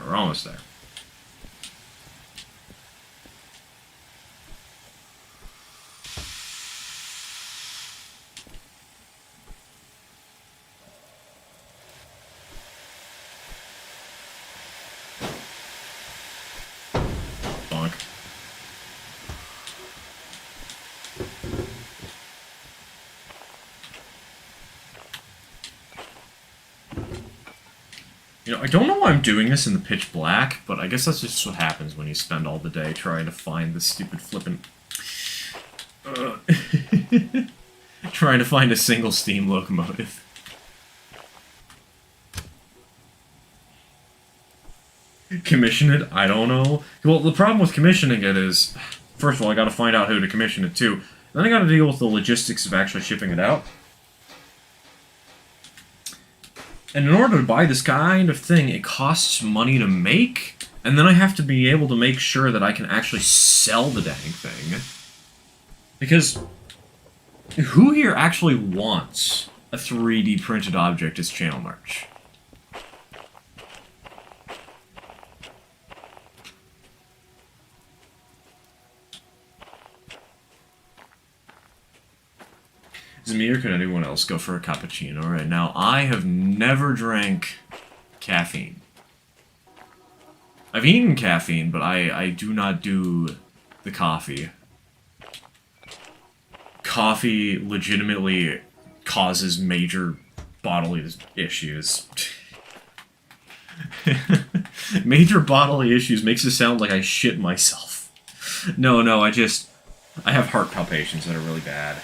We're almost there. You know, I don't know why I'm doing this in the pitch black, but I guess that's just what happens when you spend all the day trying to find this stupid flippin'... trying to find a single steam locomotive. Commission it? I don't know. Well, the problem with commissioning it is, first of all, I gotta find out who to commission it to. Then I gotta deal with the logistics of actually shipping it out. And in order to buy this kind of thing, it costs money to make, and then I have to be able to make sure that I can actually sell the dang thing. Because who here actually wants a 3D printed object as channel merch? Is it me or could anyone else go for a cappuccino right now? I have never drank caffeine. I've eaten caffeine, but I do not do the coffee. Coffee legitimately causes major bodily issues. Major bodily issues makes it sound like I shit myself. No, I have heart palpitations that are really bad.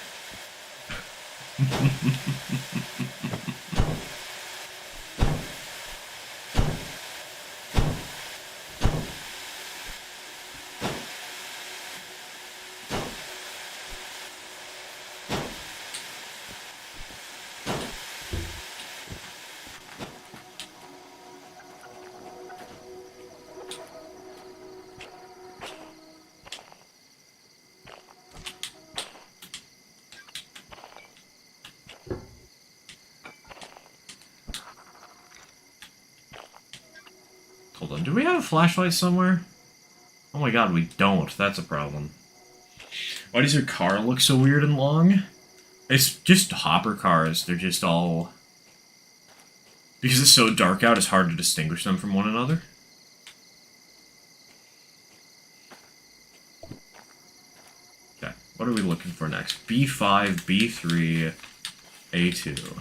Hold on, do we have a flashlight somewhere? Oh my god, we don't. That's a problem. Why does your car look so weird and long? It's just hopper cars. They're just all... Because it's so dark out, it's hard to distinguish them from one another. Okay, what are we looking for next? B5, B3, A2.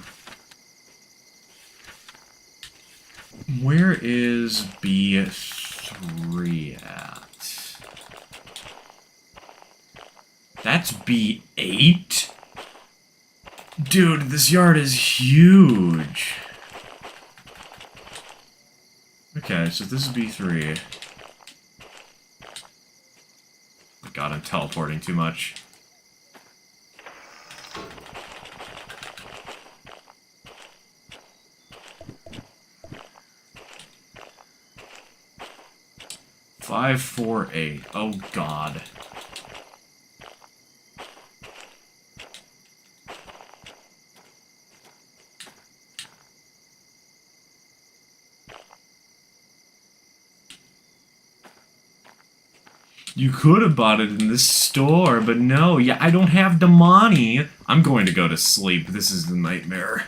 Where is B3 at? That's B8? Dude, this yard is huge. Okay, so this is B3. Oh god, I'm teleporting too much. Five, 4, 8. Oh god. You could have bought it in the store, but no. Yeah, I don't have the money. I'm going to go to sleep. This is the nightmare.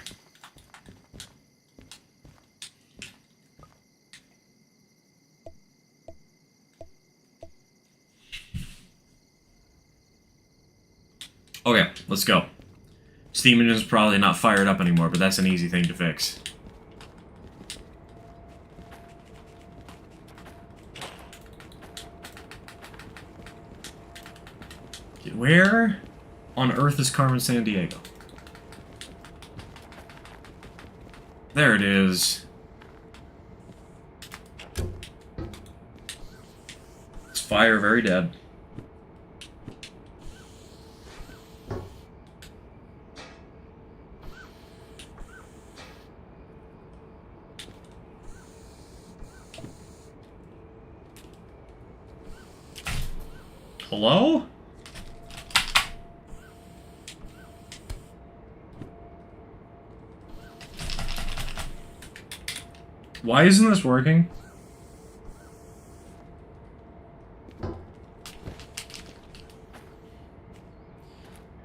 Okay, let's go. Steam engine's probably not fired up anymore, but that's an easy thing to fix. Where on earth is Carmen Sandiego? There it is. It's fire very dead. Hello? Why isn't this working?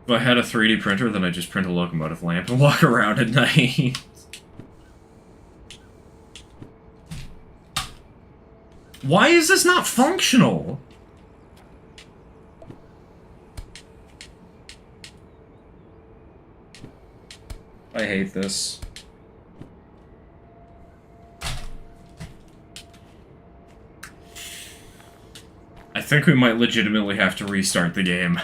If I had a 3D printer, then I'd just print a locomotive lamp and walk around at night. Why is this not functional? I hate this. I think we might legitimately have to restart the game.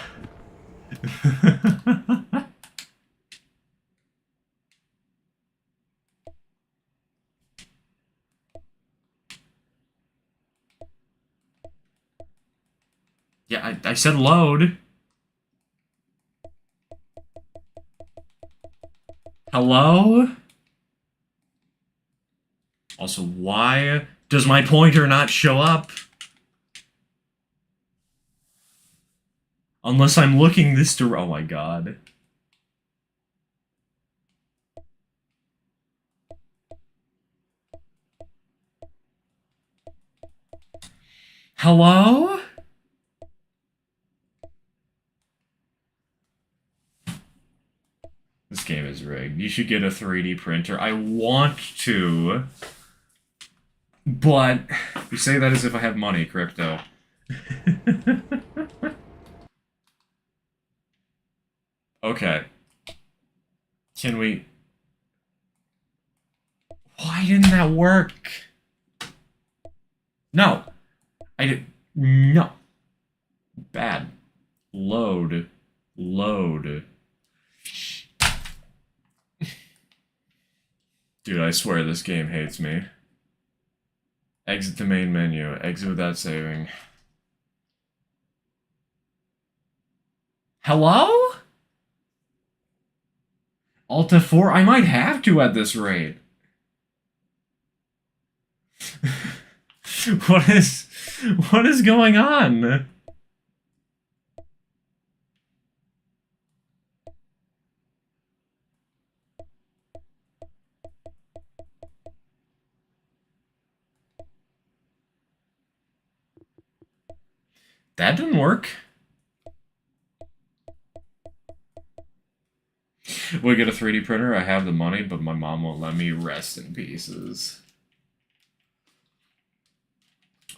Yeah, I said load. Hello? Also, why does my pointer not show up? Unless I'm looking this direction. Oh my god. Hello? This game is rigged. You should get a 3D printer. I want to. But you say that as if I have money, crypto. Okay. Can we... Why didn't that work? No. I did... No. Bad. Load. Load. Dude, I swear this game hates me. Exit the main menu. Exit without saving. Hello? Alt F4? I might have to at this rate. What is going on? That didn't work. We get a 3D printer. I have the money, but my mom won't let me. Rest in pieces.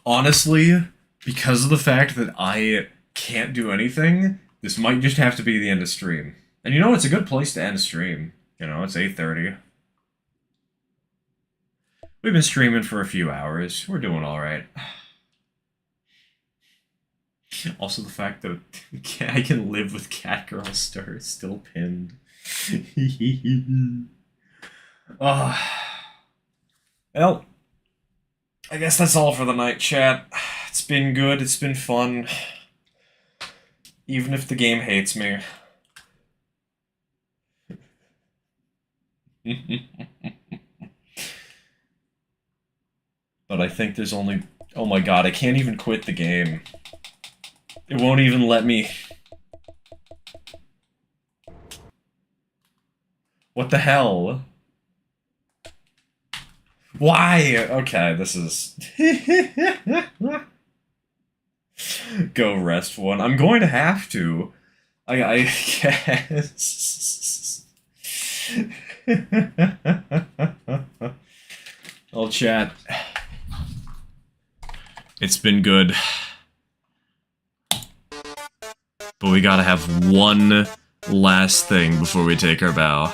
Honestly, because of the fact that I can't do anything, this might just have to be the end of stream. And you know, it's a good place to end a stream. You know, it's 8:30. We've been streaming for a few hours. We're doing alright. Also, the fact that I can live with Catgirl Stir still pinned. Oh. Well, I guess that's all for the night, chat. It's been good, it's been fun. Even if the game hates me. But I think there's only... Oh my god, I can't even quit the game. It won't even let me... What the hell? Why? Okay, this is... Go rest one. I'm going to have to. I guess. I'll chat. It's been good. But we gotta have one last thing before we take our bow.